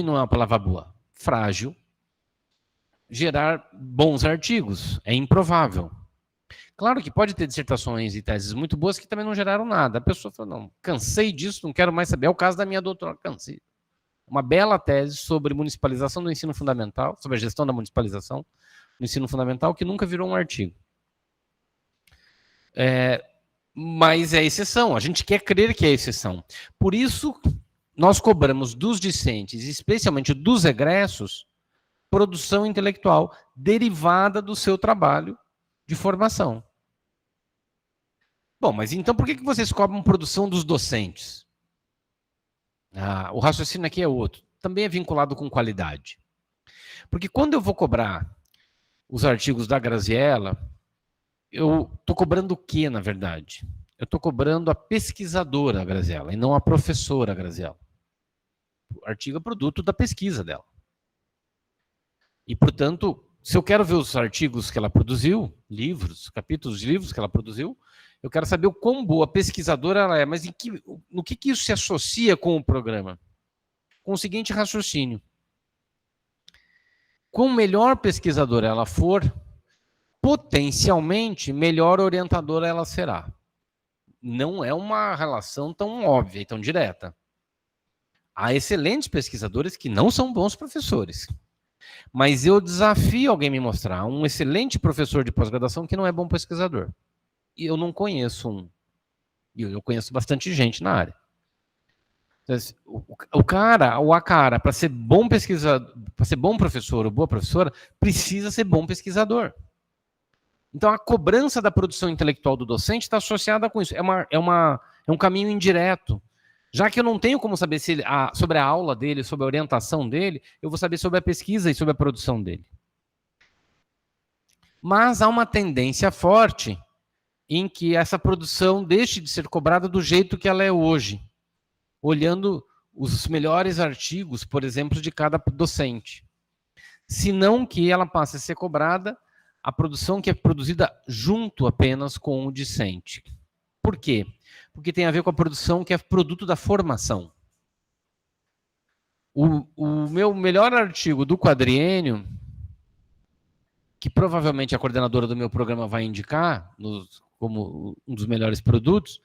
não é uma palavra boa, frágil, gerar bons artigos. É improvável. Claro que pode ter dissertações e teses muito boas que também não geraram nada. A pessoa fala, não, cansei disso, não quero mais saber. É o caso da minha doutora, cansei. Uma bela tese sobre municipalização do ensino fundamental, sobre a gestão da municipalização do ensino fundamental, que nunca virou um artigo. Mas é exceção, a gente quer crer que é exceção. Por isso, nós cobramos dos discentes, especialmente dos egressos, produção intelectual derivada do seu trabalho de formação. Bom, mas então por que vocês cobram produção dos docentes? O raciocínio aqui é outro. Também é vinculado com qualidade. Porque quando eu vou cobrar os artigos da Graziella, eu estou cobrando o quê, na verdade? Eu estou cobrando a pesquisadora Graziella e não a professora Graziella. O artigo é produto da pesquisa dela. E, portanto, se eu quero ver os artigos que ela produziu, livros, capítulos de livros que ela produziu, eu quero saber o quão boa pesquisadora ela é, mas no que isso se associa com o programa? Com o seguinte raciocínio. Quanto melhor pesquisadora ela for, potencialmente melhor orientadora ela será. Não é uma relação tão óbvia e tão direta. Há excelentes pesquisadores que não são bons professores. Mas eu desafio alguém a me mostrar um excelente professor de pós-graduação que não é bom pesquisador. E eu não conheço um. E eu conheço bastante gente na área. O cara, para ser bom pesquisador, para ser bom professor ou boa professora, precisa ser bom pesquisador. Então, a cobrança da produção intelectual do docente está associada com isso. É um caminho indireto. Já que eu não tenho como saber sobre a aula dele, sobre a orientação dele, eu vou saber sobre a pesquisa e sobre a produção dele. Mas há uma tendência forte em que essa produção deixe de ser cobrada do jeito que ela é hoje, olhando os melhores artigos, por exemplo, de cada docente. Senão que ela passe a ser cobrada a produção que é produzida junto apenas com o discente. Por quê? Porque tem a ver com a produção que é produto da formação. O meu melhor artigo do quadriênio, que provavelmente a coordenadora do meu programa vai indicar como um dos melhores produtos,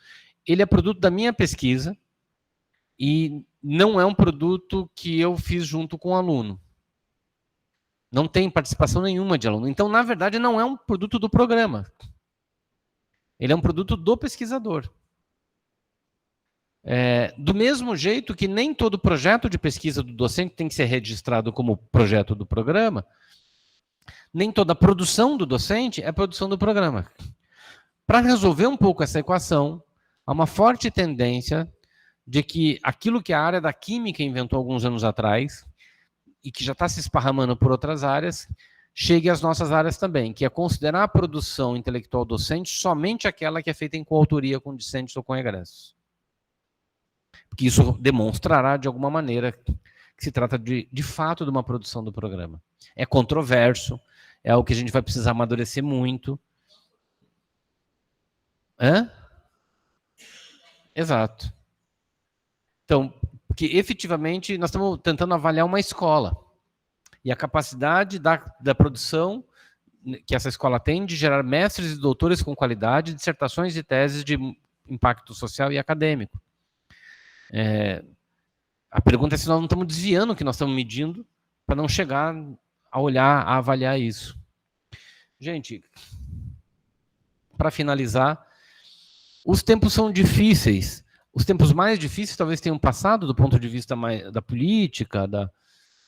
ele é produto da minha pesquisa e não é um produto que eu fiz junto com o aluno. Não tem participação nenhuma de aluno. Então, na verdade, não é um produto do programa. Ele é um produto do pesquisador. Do mesmo jeito que nem todo projeto de pesquisa do docente tem que ser registrado como projeto do programa, nem toda produção do docente é produção do programa. Para resolver um pouco essa equação, há uma forte tendência de que aquilo que a área da química inventou alguns anos atrás, e que já está se esparramando por outras áreas, chegue às nossas áreas também, que é considerar a produção intelectual docente somente aquela que é feita em coautoria com discentes ou com egressos. Porque isso demonstrará, de alguma maneira, que se trata de fato de uma produção do programa. É controverso, é algo que a gente vai precisar amadurecer muito. Exato. Então, porque efetivamente nós estamos tentando avaliar uma escola. E a capacidade da produção que essa escola tem de gerar mestres e doutores com qualidade, dissertações e teses de impacto social e acadêmico. A pergunta é se nós não estamos desviando o que nós estamos medindo para não chegar a olhar, a avaliar isso. Gente, para finalizar, os tempos são difíceis. Os tempos mais difíceis talvez tenham passado do ponto de vista da política,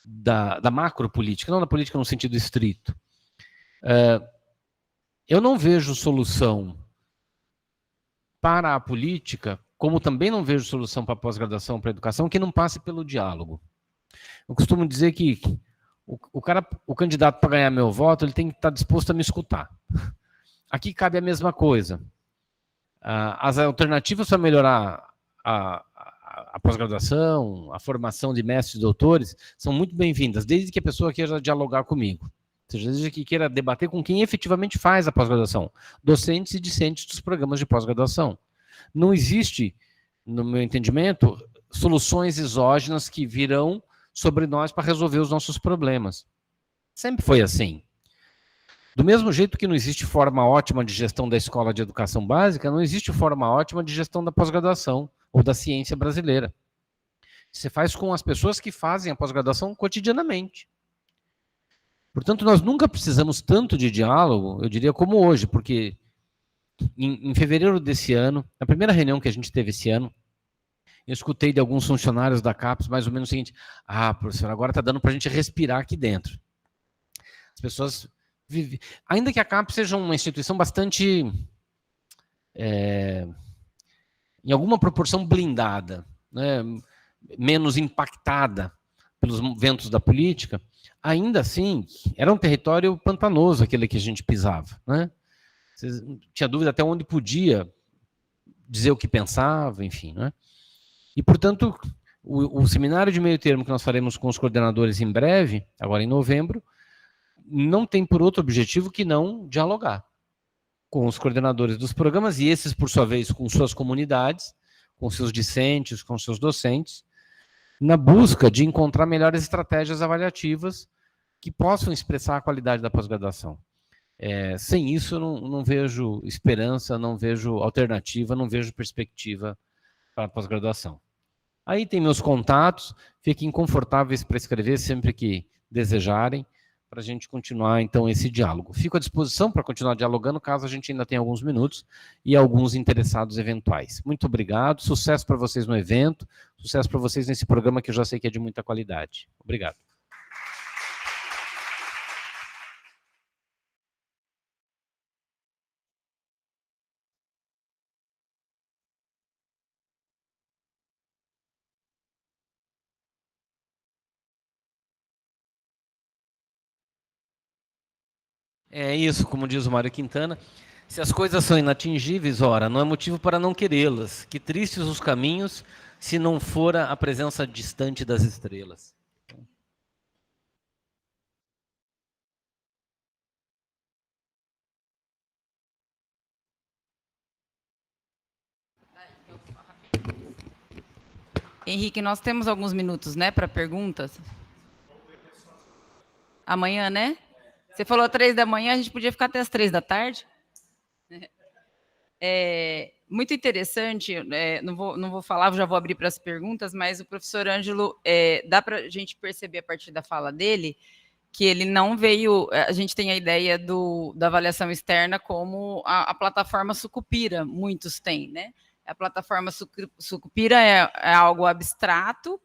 da macropolítica, não da política no sentido estrito. Eu não vejo solução para a política, como também não vejo solução para a pós-graduação, para a educação, que não passe pelo diálogo. Eu costumo dizer que o candidato para ganhar meu voto, ele tem que estar disposto a me escutar. Aqui cabe a mesma coisa. As alternativas para melhorar a pós-graduação, a formação de mestres e doutores, são muito bem-vindas, desde que a pessoa queira dialogar comigo. Ou seja, desde que queira debater com quem efetivamente faz a pós-graduação, docentes e discentes dos programas de pós-graduação. Não existe no meu entendimento, soluções exógenas que virão sobre nós para resolver os nossos problemas. Sempre foi assim. Do mesmo jeito que não existe forma ótima de gestão da escola de educação básica, não existe forma ótima de gestão da pós-graduação ou da ciência brasileira. Você faz com as pessoas que fazem a pós-graduação cotidianamente. Portanto, nós nunca precisamos tanto de diálogo, eu diria, como hoje, porque em fevereiro desse ano, na primeira reunião que a gente teve esse ano, eu escutei de alguns funcionários da CAPES mais ou menos o seguinte: professor, agora está dando para a gente respirar aqui dentro. As pessoas vivem. Ainda que a CAPES seja uma instituição bastante, em alguma proporção, blindada, né, menos impactada pelos ventos da política, ainda assim, era um território pantanoso aquele que a gente pisava. Né? Você tinha dúvida até onde podia dizer o que pensava, enfim. Né? E, portanto, o seminário de meio termo que nós faremos com os coordenadores em breve, agora em novembro, não tem por outro objetivo que não dialogar com os coordenadores dos programas e esses, por sua vez, com suas comunidades, com seus discentes, com seus docentes, na busca de encontrar melhores estratégias avaliativas que possam expressar a qualidade da pós-graduação. Sem isso, eu não vejo esperança, não vejo alternativa, não vejo perspectiva para a pós-graduação. Aí tem meus contatos, fiquem confortáveis para escrever sempre que desejarem, para a gente continuar, então, esse diálogo. Fico à disposição para continuar dialogando, caso a gente ainda tenha alguns minutos e alguns interessados eventuais. Muito obrigado, sucesso para vocês no evento, sucesso para vocês nesse programa que eu já sei que é de muita qualidade. Obrigado. É isso, como diz o Mário Quintana, se as coisas são inatingíveis, ora, não é motivo para não querê-las. Que tristes os caminhos, se não fora a presença distante das estrelas. Henrique, nós temos alguns minutos, né, para perguntas. Amanhã, né? Você falou 3 da manhã, a gente podia ficar até as 3 da tarde. Muito interessante, não vou falar, já vou abrir para as perguntas, mas o professor Ângelo, dá para a gente perceber a partir da fala dele que ele não veio, a gente tem a ideia da avaliação externa como a plataforma Sucupira, muitos têm, né? A plataforma Sucupira é algo abstrato,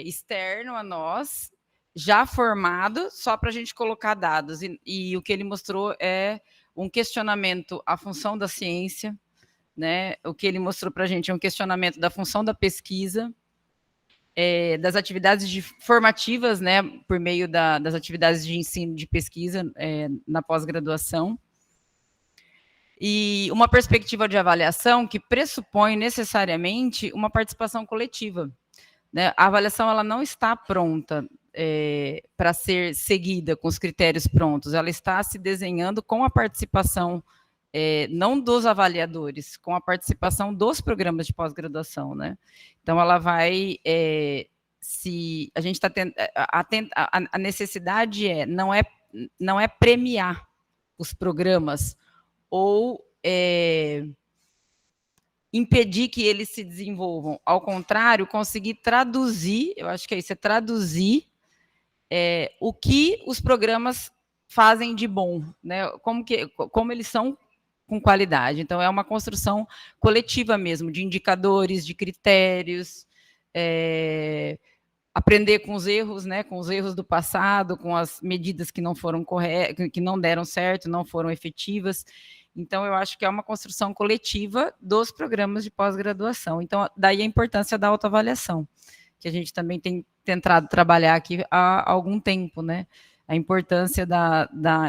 externo a nós, já formado, só para a gente colocar dados. E o que ele mostrou é um questionamento à função da ciência, né? O que ele mostrou para a gente é um questionamento da função da pesquisa, das atividades formativas, né, por meio das atividades de ensino de pesquisa na pós-graduação, e uma perspectiva de avaliação que pressupõe necessariamente uma participação coletiva. Né? A avaliação ela não está pronta para ser seguida com os critérios prontos, ela está se desenhando com a participação não dos avaliadores, com a participação dos programas de pós-graduação, né? Então, ela vai, se a gente está a necessidade não é premiar os programas ou impedir que eles se desenvolvam, ao contrário, conseguir traduzir, eu acho que é isso, é traduzir o que os programas fazem de bom, né? Como eles são com qualidade. Então, é uma construção coletiva mesmo, de indicadores, de critérios, aprender com os erros, né, com os erros do passado, com as medidas que não foram corretas, que não deram certo, não foram efetivas. Então, eu acho que é uma construção coletiva dos programas de pós-graduação. Então, daí a importância da autoavaliação, que a gente também tem tentado trabalhar aqui há algum tempo, né? A importância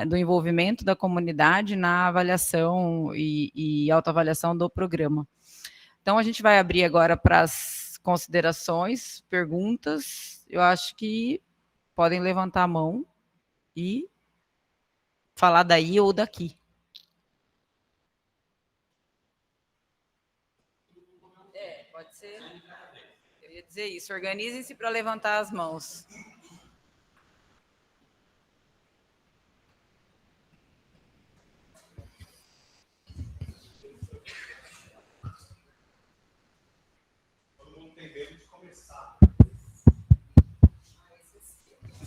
do envolvimento da comunidade na avaliação e autoavaliação do programa. Então, a gente vai abrir agora para as considerações, perguntas. Eu acho que podem levantar a mão e falar daí ou daqui. Pode ser? Eu ia dizer isso. Organizem-se para levantar as mãos.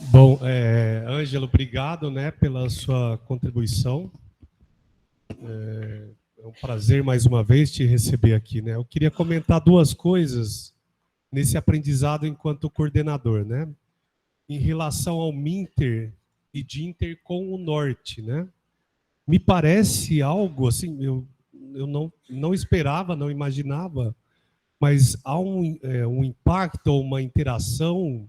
Bom, Ângelo, obrigado, né, pela sua contribuição. É um prazer mais uma vez te receber aqui, né? Eu queria comentar duas coisas nesse aprendizado enquanto coordenador, né? Em relação ao Minter e Dinter com o Norte, né? Me parece algo assim, eu não esperava, não imaginava, mas há um impacto, uma interação,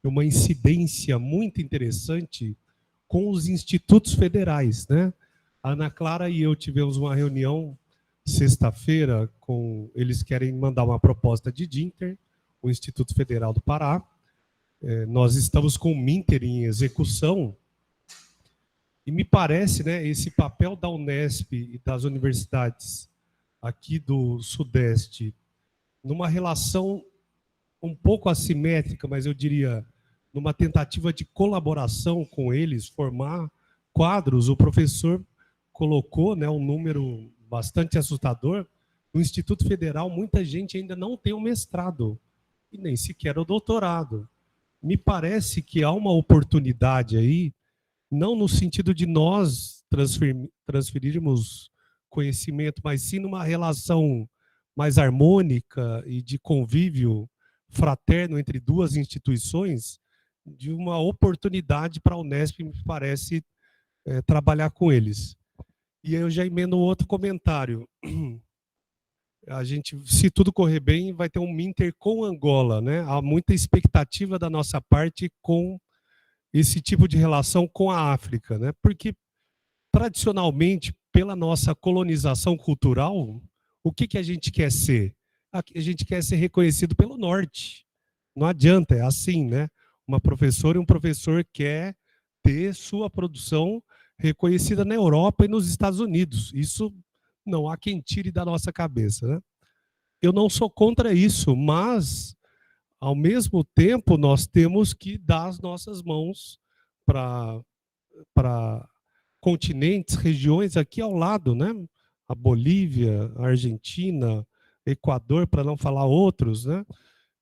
uma incidência muito interessante com os institutos federais, né? A Ana Clara e eu tivemos uma reunião sexta-feira com eles querem mandar uma proposta de Dinter, o Instituto Federal do Pará. Nós estamos com o Minter em execução e me parece, né, esse papel da Unesp e das universidades aqui do Sudeste numa relação um pouco assimétrica, mas eu diria numa tentativa de colaboração com eles, formar quadros. O professor colocou, né, um número bastante assustador. No Instituto Federal, muita gente ainda não tem o mestrado e nem sequer o doutorado. Me parece que há uma oportunidade aí, não no sentido de nós transferirmos conhecimento, mas sim numa relação mais harmônica e de convívio fraterno entre duas instituições, de uma oportunidade para a Unesp, me parece, trabalhar com eles. E eu já emendo outro comentário. A gente, se tudo correr bem, vai ter um Minter com Angola, né? Há muita expectativa da nossa parte com esse tipo de relação com a África, né? Porque, tradicionalmente, pela nossa colonização cultural, o que a gente quer ser? A gente quer ser reconhecido pelo Norte. Não adianta, é assim, né? Uma professora e um professor quer ter sua produção reconhecida na Europa e nos Estados Unidos. Isso não há quem tire da nossa cabeça, né? Eu não sou contra isso, mas, ao mesmo tempo, nós temos que dar as nossas mãos para continentes, regiões aqui ao lado, né? A Bolívia, a Argentina, Equador, para não falar outros, né?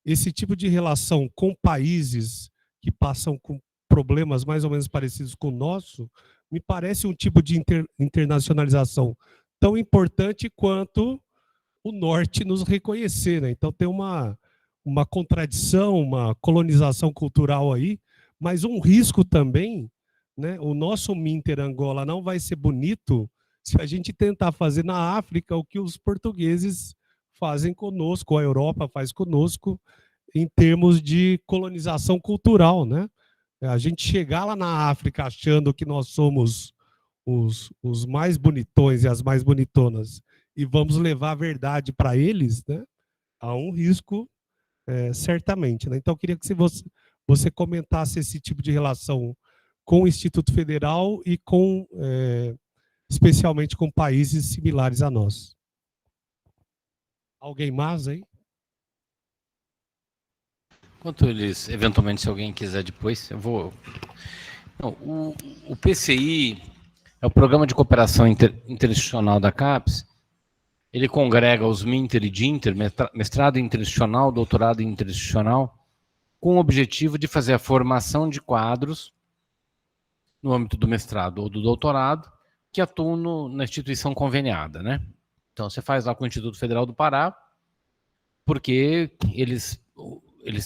Esse tipo de relação com países que passam com problemas mais ou menos parecidos com o nosso, me parece um tipo de internacionalização tão importante quanto o Norte nos reconhecer, né? Então tem uma contradição, uma colonização cultural aí, mas um risco também, né? O nosso Minter Angola não vai ser bonito se a gente tentar fazer na África o que os portugueses fazem conosco, a Europa faz conosco, em termos de colonização cultural, né? A gente chegar lá na África achando que nós somos os mais bonitões e as mais bonitonas e vamos levar a verdade para eles, né? Há um risco, certamente, né? Então, eu queria que você comentasse esse tipo de relação com o Instituto Federal e com, especialmente com países similares a nós. Alguém mais aí? Enquanto eles, eventualmente, se alguém quiser depois, eu vou... Não, o PCI é o Programa de Cooperação Interinstitucional da CAPES. Ele congrega os Minter e Dinter, mestrado interinstitucional, doutorado interinstitucional, com o objetivo de fazer a formação de quadros no âmbito do mestrado ou do doutorado que atuam na instituição conveniada, né? Então, você faz lá com o Instituto Federal do Pará, porque eles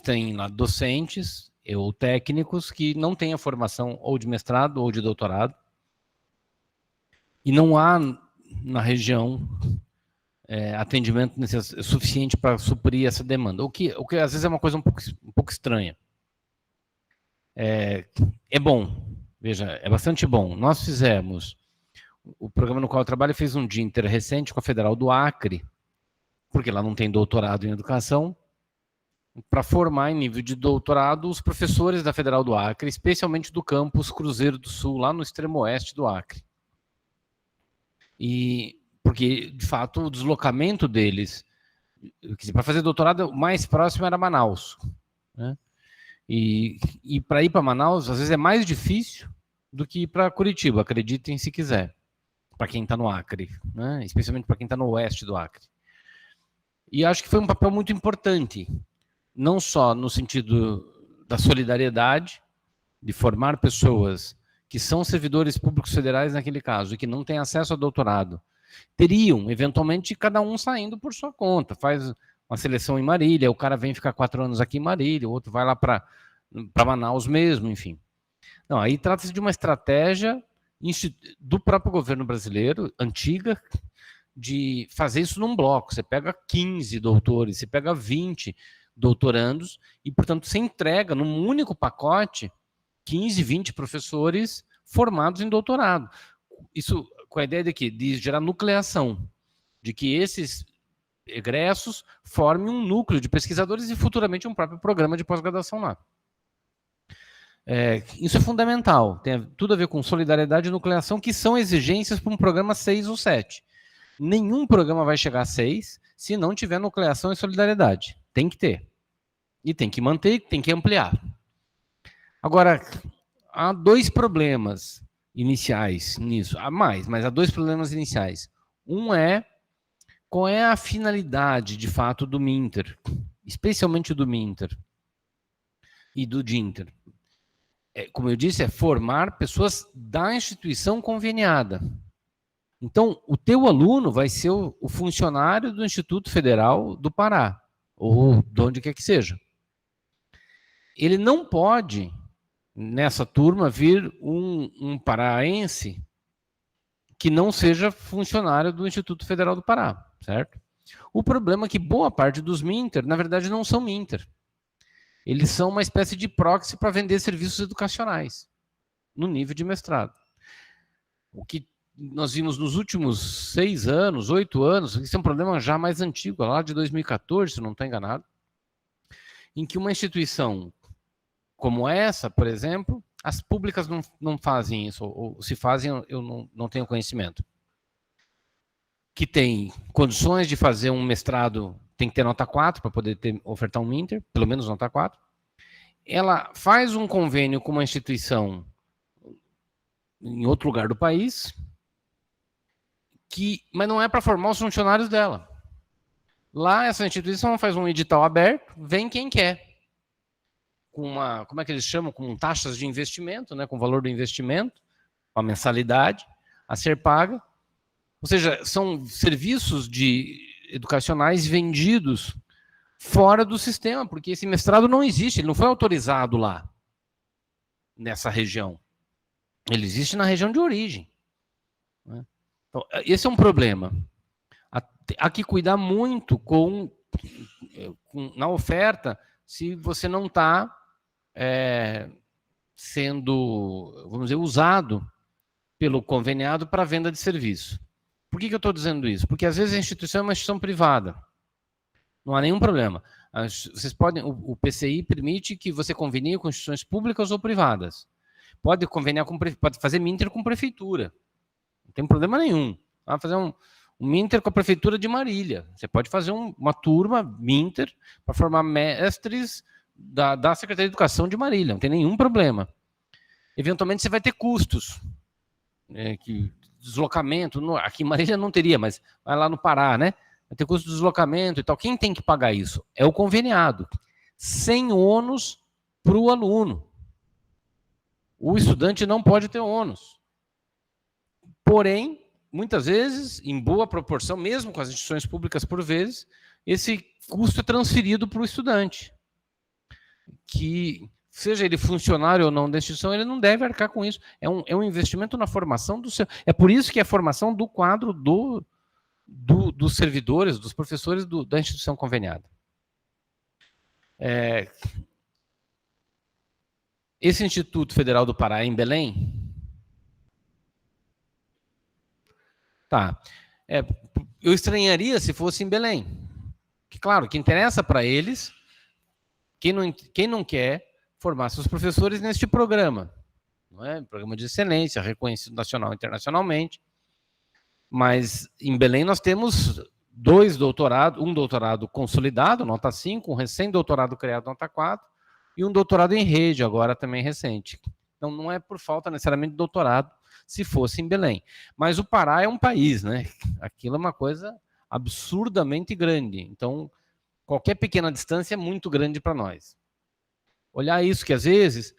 têm lá docentes ou técnicos que não têm a formação ou de mestrado ou de doutorado, e não há na região atendimento suficiente para suprir essa demanda, o que às vezes é uma coisa um pouco estranha. É bom, veja, é bastante bom. Nós fizemos, o programa no qual eu trabalho fez um Dinter recente com a Federal do Acre, porque lá não tem doutorado em educação, para formar em nível de doutorado os professores da Federal do Acre, especialmente do campus Cruzeiro do Sul, lá no extremo oeste do Acre. E porque, de fato, o deslocamento deles Para fazer doutorado, o mais próximo era Manaus, né? E para ir para Manaus, às vezes é mais difícil do que ir para Curitiba, acreditem se quiser, para quem está no Acre, né? Especialmente para quem está no oeste do Acre. E acho que foi um papel muito importante, não só no sentido da solidariedade, de formar pessoas que são servidores públicos federais naquele caso, e que não têm acesso ao doutorado, teriam, eventualmente, cada um saindo por sua conta, faz uma seleção em Marília, o cara vem ficar 4 anos aqui em Marília, o outro vai lá para Manaus mesmo, enfim. Não, aí trata-se de uma estratégia do próprio governo brasileiro, antiga, de fazer isso num bloco. Você pega 15 doutores, você pega 20 doutorandos, e, portanto, você entrega num único pacote 15, 20 professores formados em doutorado. Isso com a ideia de gerar nucleação, de que esses egressos formem um núcleo de pesquisadores e futuramente um próprio programa de pós-graduação lá. Isso é fundamental, tem tudo a ver com solidariedade e nucleação, que são exigências para um programa 6 ou 7. Nenhum programa vai chegar a 6 se não tiver nucleação e solidariedade. Tem que ter. E tem que manter, tem que ampliar. Agora, há 2 problemas iniciais nisso. Há mais, mas há 2 problemas iniciais. Um é, qual é a finalidade, de fato, do Minter, especialmente do Minter e do Dinter? Como eu disse, é formar pessoas da instituição conveniada. Então, o teu aluno vai ser o funcionário do Instituto Federal do Pará, ou de onde quer que seja. Ele não pode, nessa turma, vir um paraense que não seja funcionário do Instituto Federal do Pará, certo? O problema é que boa parte dos Minter, na verdade, não são Minter. Eles são uma espécie de proxy para vender serviços educacionais, no nível de mestrado. O que nós vimos nos últimos 6 anos, 8 anos, isso é um problema já mais antigo, lá de 2014, se não estou enganado, em que uma instituição como essa, por exemplo, as públicas não fazem isso, ou se fazem, eu não tenho conhecimento, que tem condições de fazer um mestrado, tem que ter nota 4 para poder ofertar um Minter, pelo menos nota 4. Ela faz um convênio com uma instituição em outro lugar do país, mas não é para formar os funcionários dela. Lá, essa instituição faz um edital aberto, vem quem quer. Com como é que eles chamam? Com taxas de investimento, né? Com o valor do investimento, com a mensalidade a ser paga. Ou seja, são serviços educacionais vendidos fora do sistema, porque esse mestrado não existe, ele não foi autorizado lá, nessa região. Ele existe na região de origem. Né? Então, esse é um problema. Há que cuidar muito na oferta, se você não está sendo, vamos dizer, usado pelo conveniado para venda de serviço. Por que eu estou dizendo isso? Porque às vezes a instituição é uma instituição privada. Não há nenhum problema. Vocês podem, o PCI permite que você convenie com instituições públicas ou privadas. Pode conveniar pode fazer Minter com prefeitura. Não tem problema nenhum. Vai fazer um Minter com a prefeitura de Marília. Você pode fazer uma turma Minter para formar mestres da Secretaria de Educação de Marília. Não tem nenhum problema. Eventualmente você vai ter custos. Deslocamento. Aqui em Marília não teria, mas vai lá no Pará, né? Vai ter custo de deslocamento e tal. Quem tem que pagar isso? É o conveniado. Sem ônus para o aluno. O estudante não pode ter ônus. Porém, muitas vezes, em boa proporção, mesmo com as instituições públicas por vezes, esse custo é transferido para o estudante. Que, seja ele funcionário ou não da instituição, ele não deve arcar com isso. É um investimento na formação do seu... É por isso que é a formação do quadro dos servidores, dos professores da instituição conveniada. Esse Instituto Federal do Pará é em Belém? Tá. Eu estranharia se fosse em Belém. Que, claro, que interessa para eles, quem não quer formar seus professores neste programa. Não é? Programa de excelência, reconhecido nacional e internacionalmente. Mas em Belém nós temos 2 doutorados, um doutorado consolidado, nota 5, um recém-doutorado criado, nota 4, e um doutorado em rede, agora também recente. Então, não é por falta necessariamente de doutorado, se fosse em Belém. Mas o Pará é um país, né? Aquilo é uma coisa absurdamente grande. Então, qualquer pequena distância é muito grande para nós. Olhar isso, que às vezes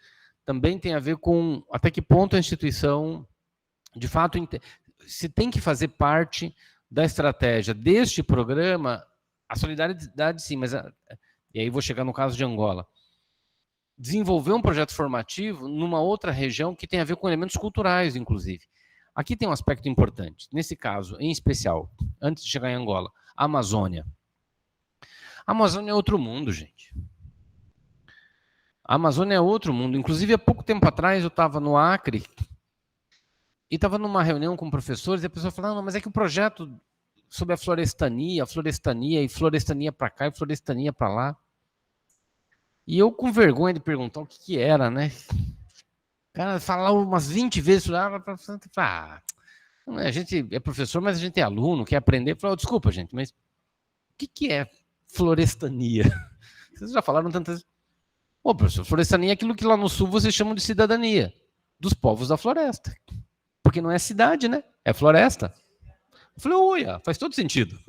também tem a ver com até que ponto a instituição, de fato, se tem que fazer parte da estratégia deste programa, a solidariedade sim, mas e aí vou chegar no caso de Angola. Desenvolver um projeto formativo numa outra região que tem a ver com elementos culturais, inclusive. Aqui tem um aspecto importante. Nesse caso, em especial, antes de chegar em Angola, a Amazônia. A Amazônia é outro mundo, gente. A Amazônia é outro mundo. Inclusive, há pouco tempo atrás, eu estava no Acre e estava numa reunião com professores e a pessoa falando, não, mas é que o projeto sobre a florestania e florestania para cá e florestania para lá. E eu com vergonha de perguntar o que era, né? O cara falava umas 20 vezes, a gente é professor, mas a gente é aluno, quer aprender. Falei, desculpa, gente, mas o que é florestania? Vocês já falaram tantas vezes. Ô, professor, florestania é aquilo que lá no sul vocês chamam de cidadania, dos povos da floresta. Porque não é cidade, né? É floresta. Eu falei, olha, faz todo sentido.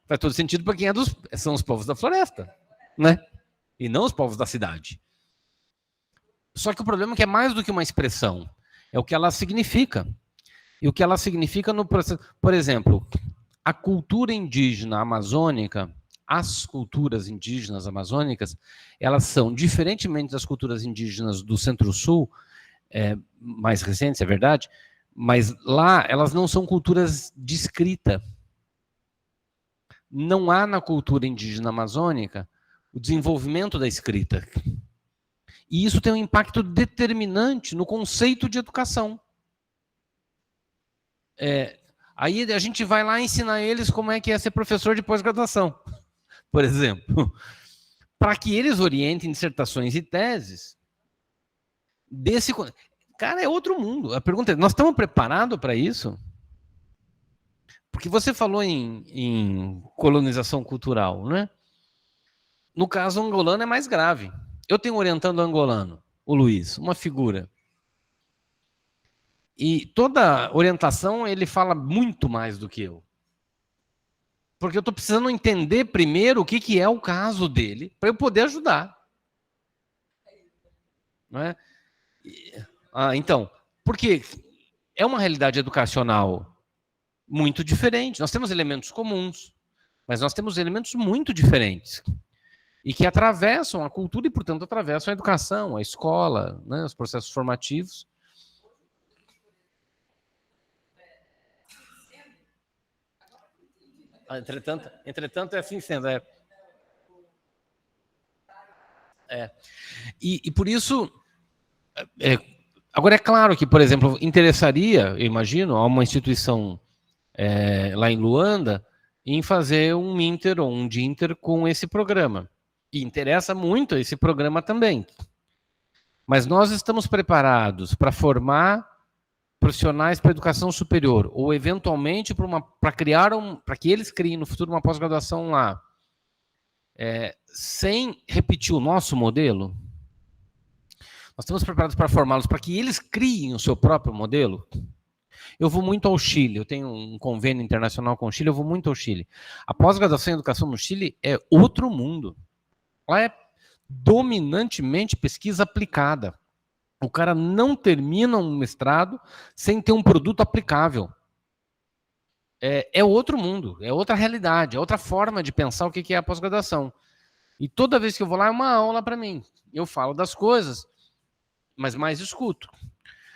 Faz todo sentido para quem são os povos da floresta, né? E não os povos da cidade. Só que o problema é que é mais do que uma expressão, é o que ela significa. E o que ela significa no processo. Por exemplo, a cultura indígena amazônica, as culturas indígenas amazônicas, elas são, diferentemente das culturas indígenas do Centro-Sul, mais recentes, é verdade, mas lá elas não são culturas de escrita. Não há na cultura indígena amazônica o desenvolvimento da escrita. E isso tem um impacto determinante no conceito de educação. Aí a gente vai lá ensinar eles como é que é ser professor de pós-graduação, por exemplo, para que eles orientem dissertações e teses desse... Cara, é outro mundo. A pergunta é, nós estamos preparados para isso? Porque você falou em colonização cultural, né? No caso angolano é mais grave. Eu tenho orientando angolano, o Luiz, uma figura. E toda orientação ele fala muito mais do que eu. Porque eu estou precisando entender primeiro o que é o caso dele, para eu poder ajudar. Não é? Então, porque é uma realidade educacional muito diferente. Nós temos elementos comuns, mas nós temos elementos muito diferentes. E que atravessam a cultura e, portanto, atravessam a educação, a escola, né, os processos formativos. Entretanto, é assim sendo. E por isso, agora é claro que, por exemplo, interessaria, eu imagino, a uma instituição lá em Luanda, em fazer um Minter ou um Dinter com esse programa. E interessa muito esse programa também. Mas nós estamos preparados para formar profissionais para educação superior, ou eventualmente para que eles criem no futuro uma pós-graduação lá, sem repetir o nosso modelo? Nós estamos preparados para formá-los para que eles criem o seu próprio modelo? Eu vou muito ao Chile, eu tenho um convênio internacional com o Chile, eu vou muito ao Chile. A pós-graduação em educação no Chile é outro mundo. Lá é dominantemente pesquisa aplicada. O cara não termina um mestrado sem ter um produto aplicável. É outro mundo, é outra realidade, é outra forma de pensar o que é a pós-graduação. E toda vez que eu vou lá é uma aula para mim. Eu falo das coisas, mas mais escuto.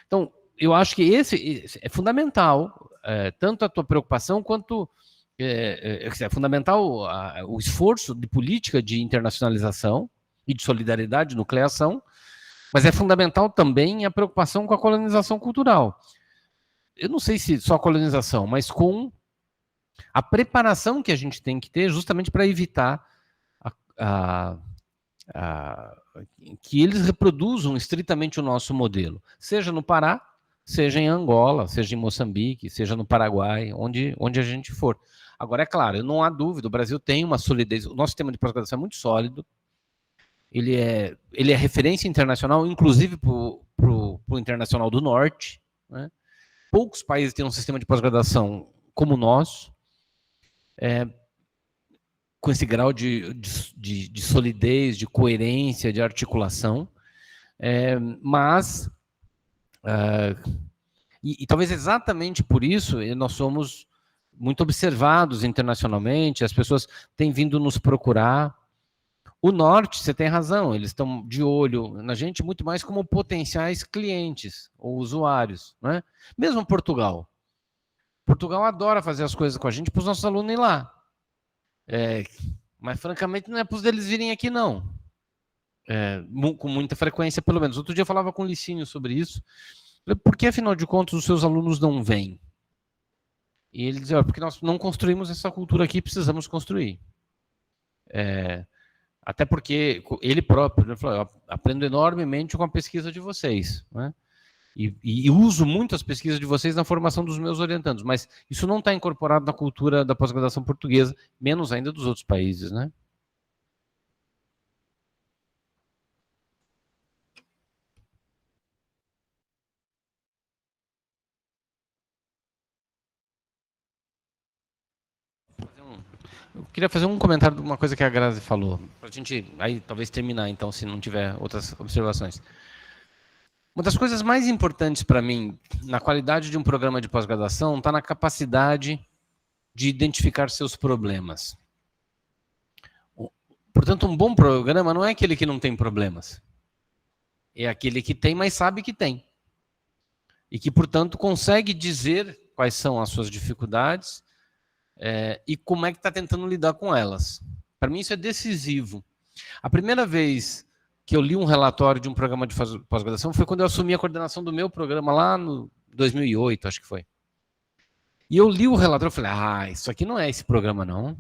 Então, eu acho que esse é fundamental, tanto a tua preocupação quanto... É fundamental o esforço de política de internacionalização e de solidariedade, nucleação, mas é fundamental também a preocupação com a colonização cultural. Eu não sei se só a colonização, mas com a preparação que a gente tem que ter justamente para evitar que eles reproduzam estritamente o nosso modelo, seja no Pará, seja em Angola, seja em Moçambique, seja no Paraguai, onde a gente for. Agora, é claro, não há dúvida, o Brasil tem uma solidez, o nosso sistema de pós-graduação é muito sólido, ele é referência internacional, inclusive para o internacional do Norte, né? Poucos países têm um sistema de pós-graduação como o nosso, com esse grau de solidez, de coerência, de articulação, mas e talvez exatamente por isso nós somos muito observados internacionalmente, as pessoas têm vindo nos procurar. O Norte, você tem razão, eles estão de olho na gente muito mais como potenciais clientes ou usuários, né? Mesmo Portugal. Portugal adora fazer as coisas com a gente para os nossos alunos ir lá. Mas, francamente, não é para os deles virem aqui, não. Com muita frequência, pelo menos. Outro dia eu falava com o Licínio sobre isso. Por que, afinal de contas, os seus alunos não vêm? E ele dizia, porque nós não construímos essa cultura aqui, precisamos construir. Até porque ele próprio, ele falou, eu aprendo enormemente com a pesquisa de vocês, né? E uso muito as pesquisas de vocês na formação dos meus orientandos, mas isso não está incorporado na cultura da pós-graduação portuguesa, menos ainda dos outros países, né? Eu queria fazer um comentário de uma coisa que a Grazi falou, para a gente aí talvez terminar, então, se não tiver outras observações. Uma das coisas mais importantes para mim, na qualidade de um programa de pós-graduação, está na capacidade de identificar seus problemas. Portanto, um bom programa não é aquele que não tem problemas. É aquele que tem, mas sabe que tem. E que, portanto, consegue dizer quais são as suas dificuldades e como é que está tentando lidar com elas. Para mim, isso é decisivo. A primeira vez que eu li um relatório de um programa de pós-graduação foi quando eu assumi a coordenação do meu programa lá no 2008, acho que foi. E eu li o relatório e falei, isso aqui não é esse programa, não.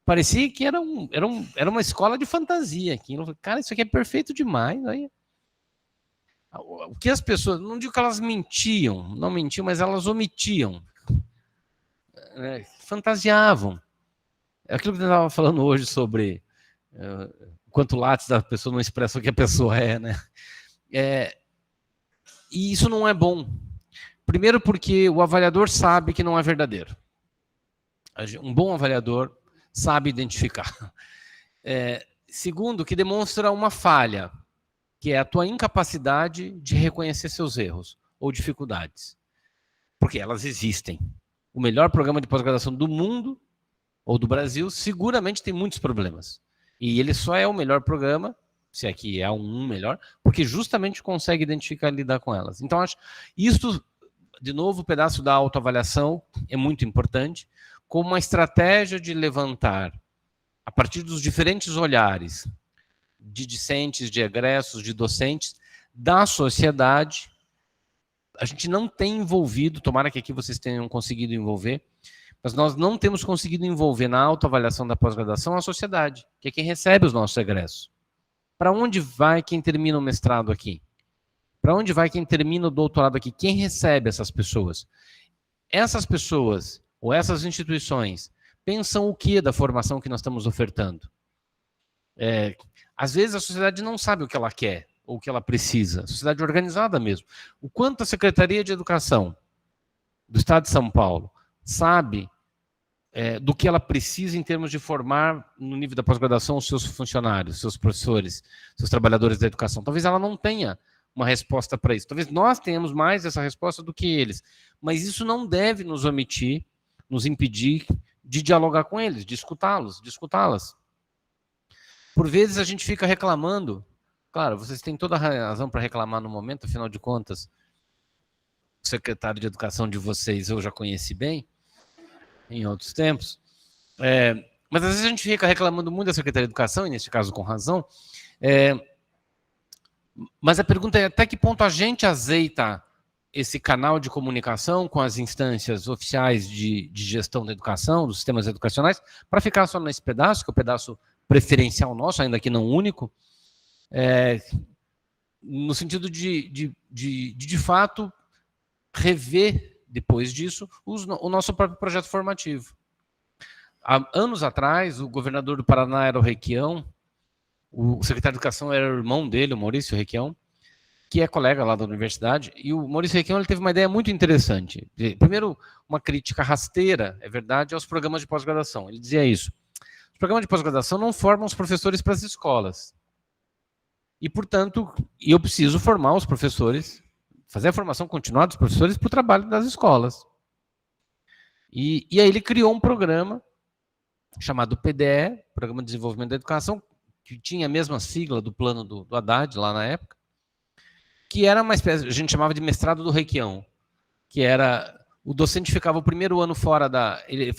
Parecia que era uma escola de fantasia aqui. Eu falei, cara, isso aqui é perfeito demais. Aí, o que as pessoas, não digo que elas mentiam, não mentiam, mas elas omitiam. Fantasiavam. É aquilo que eu estava falando hoje sobre quanto látis da pessoa não expressa o que a pessoa é, né? E isso não é bom. Primeiro porque o avaliador sabe que não é verdadeiro. Um bom avaliador sabe identificar. Segundo, que demonstra uma falha, que é a tua incapacidade de reconhecer seus erros ou dificuldades. Porque elas existem. O melhor programa de pós-graduação do mundo ou do Brasil seguramente tem muitos problemas. E ele só é o melhor programa, se aqui é um melhor, porque justamente consegue identificar e lidar com elas. Então, acho isso, de novo, o pedaço da autoavaliação é muito importante, como uma estratégia de levantar, a partir dos diferentes olhares de discentes, de egressos, de docentes, da sociedade. A gente não tem envolvido, tomara que aqui vocês tenham conseguido envolver, mas nós não temos conseguido envolver na autoavaliação da pós-graduação a sociedade, que é quem recebe os nossos egressos. Para onde vai quem termina o mestrado aqui? Para onde vai quem termina o doutorado aqui? Quem recebe essas pessoas? Essas pessoas, ou essas instituições, pensam o que da formação que nós estamos ofertando? Às vezes a sociedade não sabe o que ela quer, ou o que ela precisa. A sociedade organizada mesmo. O quanto a Secretaria de Educação do Estado de São Paulo sabe do que ela precisa em termos de formar, no nível da pós-graduação, os seus funcionários, seus professores, seus trabalhadores da educação. Talvez ela não tenha uma resposta para isso. Talvez nós tenhamos mais essa resposta do que eles. Mas isso não deve nos omitir, nos impedir de dialogar com eles, de escutá-los, de escutá-las. Por vezes a gente fica reclamando. Claro, vocês têm toda a razão para reclamar no momento, afinal de contas, o secretário de Educação de vocês eu já conheci bem, em outros tempos, mas às vezes a gente fica reclamando muito da Secretaria de Educação, e neste caso com razão, mas a pergunta é até que ponto a gente azeita esse canal de comunicação com as instâncias oficiais de gestão da educação, dos sistemas educacionais, para ficar só nesse pedaço, que é o pedaço preferencial nosso, ainda que não único, no sentido de fato, rever, depois disso, o nosso próprio projeto formativo. Há anos atrás, o governador do Paraná era o Requião, o secretário de Educação era o irmão dele, o Maurício Requião, que é colega lá da universidade, e o Maurício Requião ele teve uma ideia muito interessante. Primeiro, uma crítica rasteira, é verdade, aos programas de pós-graduação. Ele dizia isso: os programas de pós-graduação não formam os professores para as escolas. E, portanto, eu preciso formar os professores, fazer a formação continuada dos professores para o trabalho das escolas. E aí ele criou um programa chamado PDE, Programa de Desenvolvimento da Educação, que tinha a mesma sigla do plano do Haddad, lá na época, que era uma espécie, a gente chamava de mestrado do Requião, que era, o docente ficava o primeiro ano fora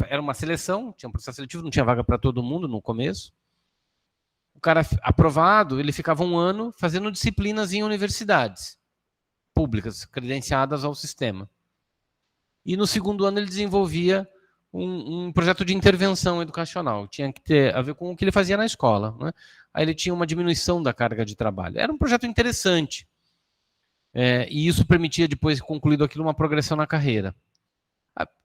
era uma seleção, tinha um processo seletivo, não tinha vaga para todo mundo no começo. O cara aprovado, ele ficava um ano fazendo disciplinas em universidades públicas, credenciadas ao sistema. E no segundo ano ele desenvolvia um projeto de intervenção educacional, tinha que ter a ver com o que ele fazia na escola, né? Aí ele tinha uma diminuição da carga de trabalho. Era um projeto interessante. E isso permitia, depois, concluído aquilo, uma progressão na carreira.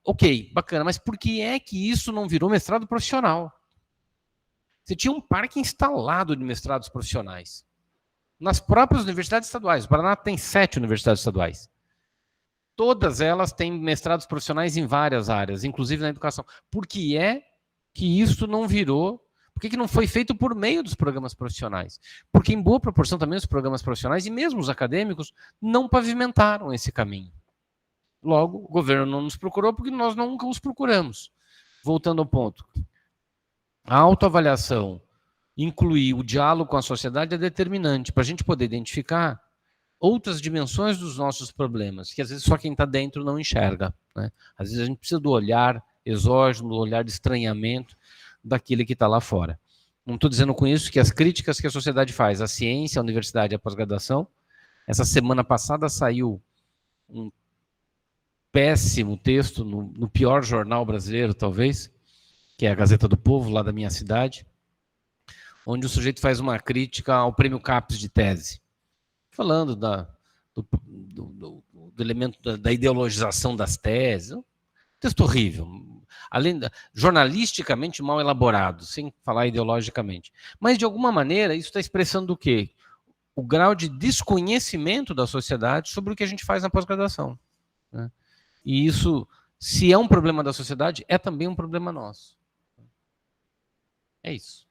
Ok, bacana, mas por que é que isso não virou mestrado profissional? Você tinha um parque instalado de mestrados profissionais. Nas próprias universidades estaduais. O Paraná tem 7 universidades estaduais. Todas elas têm mestrados profissionais em várias áreas, inclusive na educação. Por que é que isso não virou? Por que não foi feito por meio dos programas profissionais? Porque, em boa proporção, também os programas profissionais, e mesmo os acadêmicos, não pavimentaram esse caminho. Logo, o governo não nos procurou porque nós nunca os procuramos. Voltando ao ponto. A autoavaliação, incluir o diálogo com a sociedade é determinante para a gente poder identificar outras dimensões dos nossos problemas, que às vezes só quem está dentro não enxerga, né? Às vezes a gente precisa do olhar exógeno, do olhar de estranhamento daquele que está lá fora. Não estou dizendo com isso que as críticas que a sociedade faz à ciência, à universidade e à pós-graduação. Essa semana passada saiu um péssimo texto no pior jornal brasileiro, talvez, que é a Gazeta do Povo, lá da minha cidade, onde o sujeito faz uma crítica ao prêmio CAPES de tese, falando do elemento da ideologização das teses. Um texto horrível, jornalisticamente mal elaborado, sem falar ideologicamente. Mas, de alguma maneira, isso está expressando o quê? O grau de desconhecimento da sociedade sobre o que a gente faz na pós-graduação, né? E isso, se é um problema da sociedade, é também um problema nosso. É isso.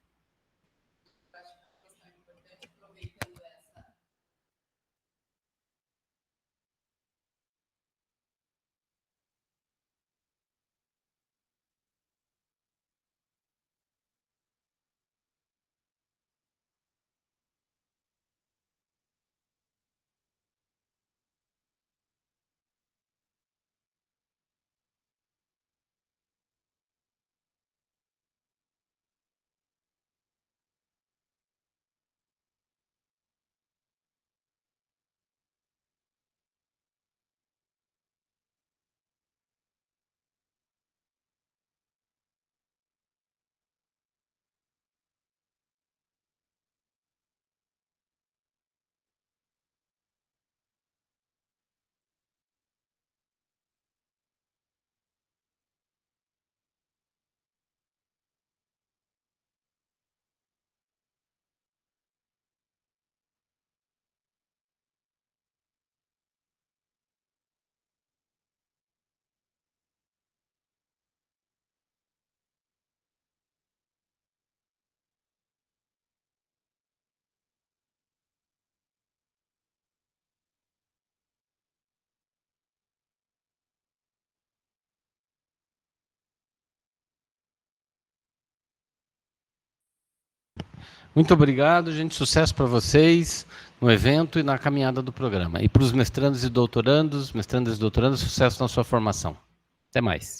Muito obrigado, gente. Sucesso para vocês no evento e na caminhada do programa. E para os mestrandos e doutorandos, sucesso na sua formação. Até mais.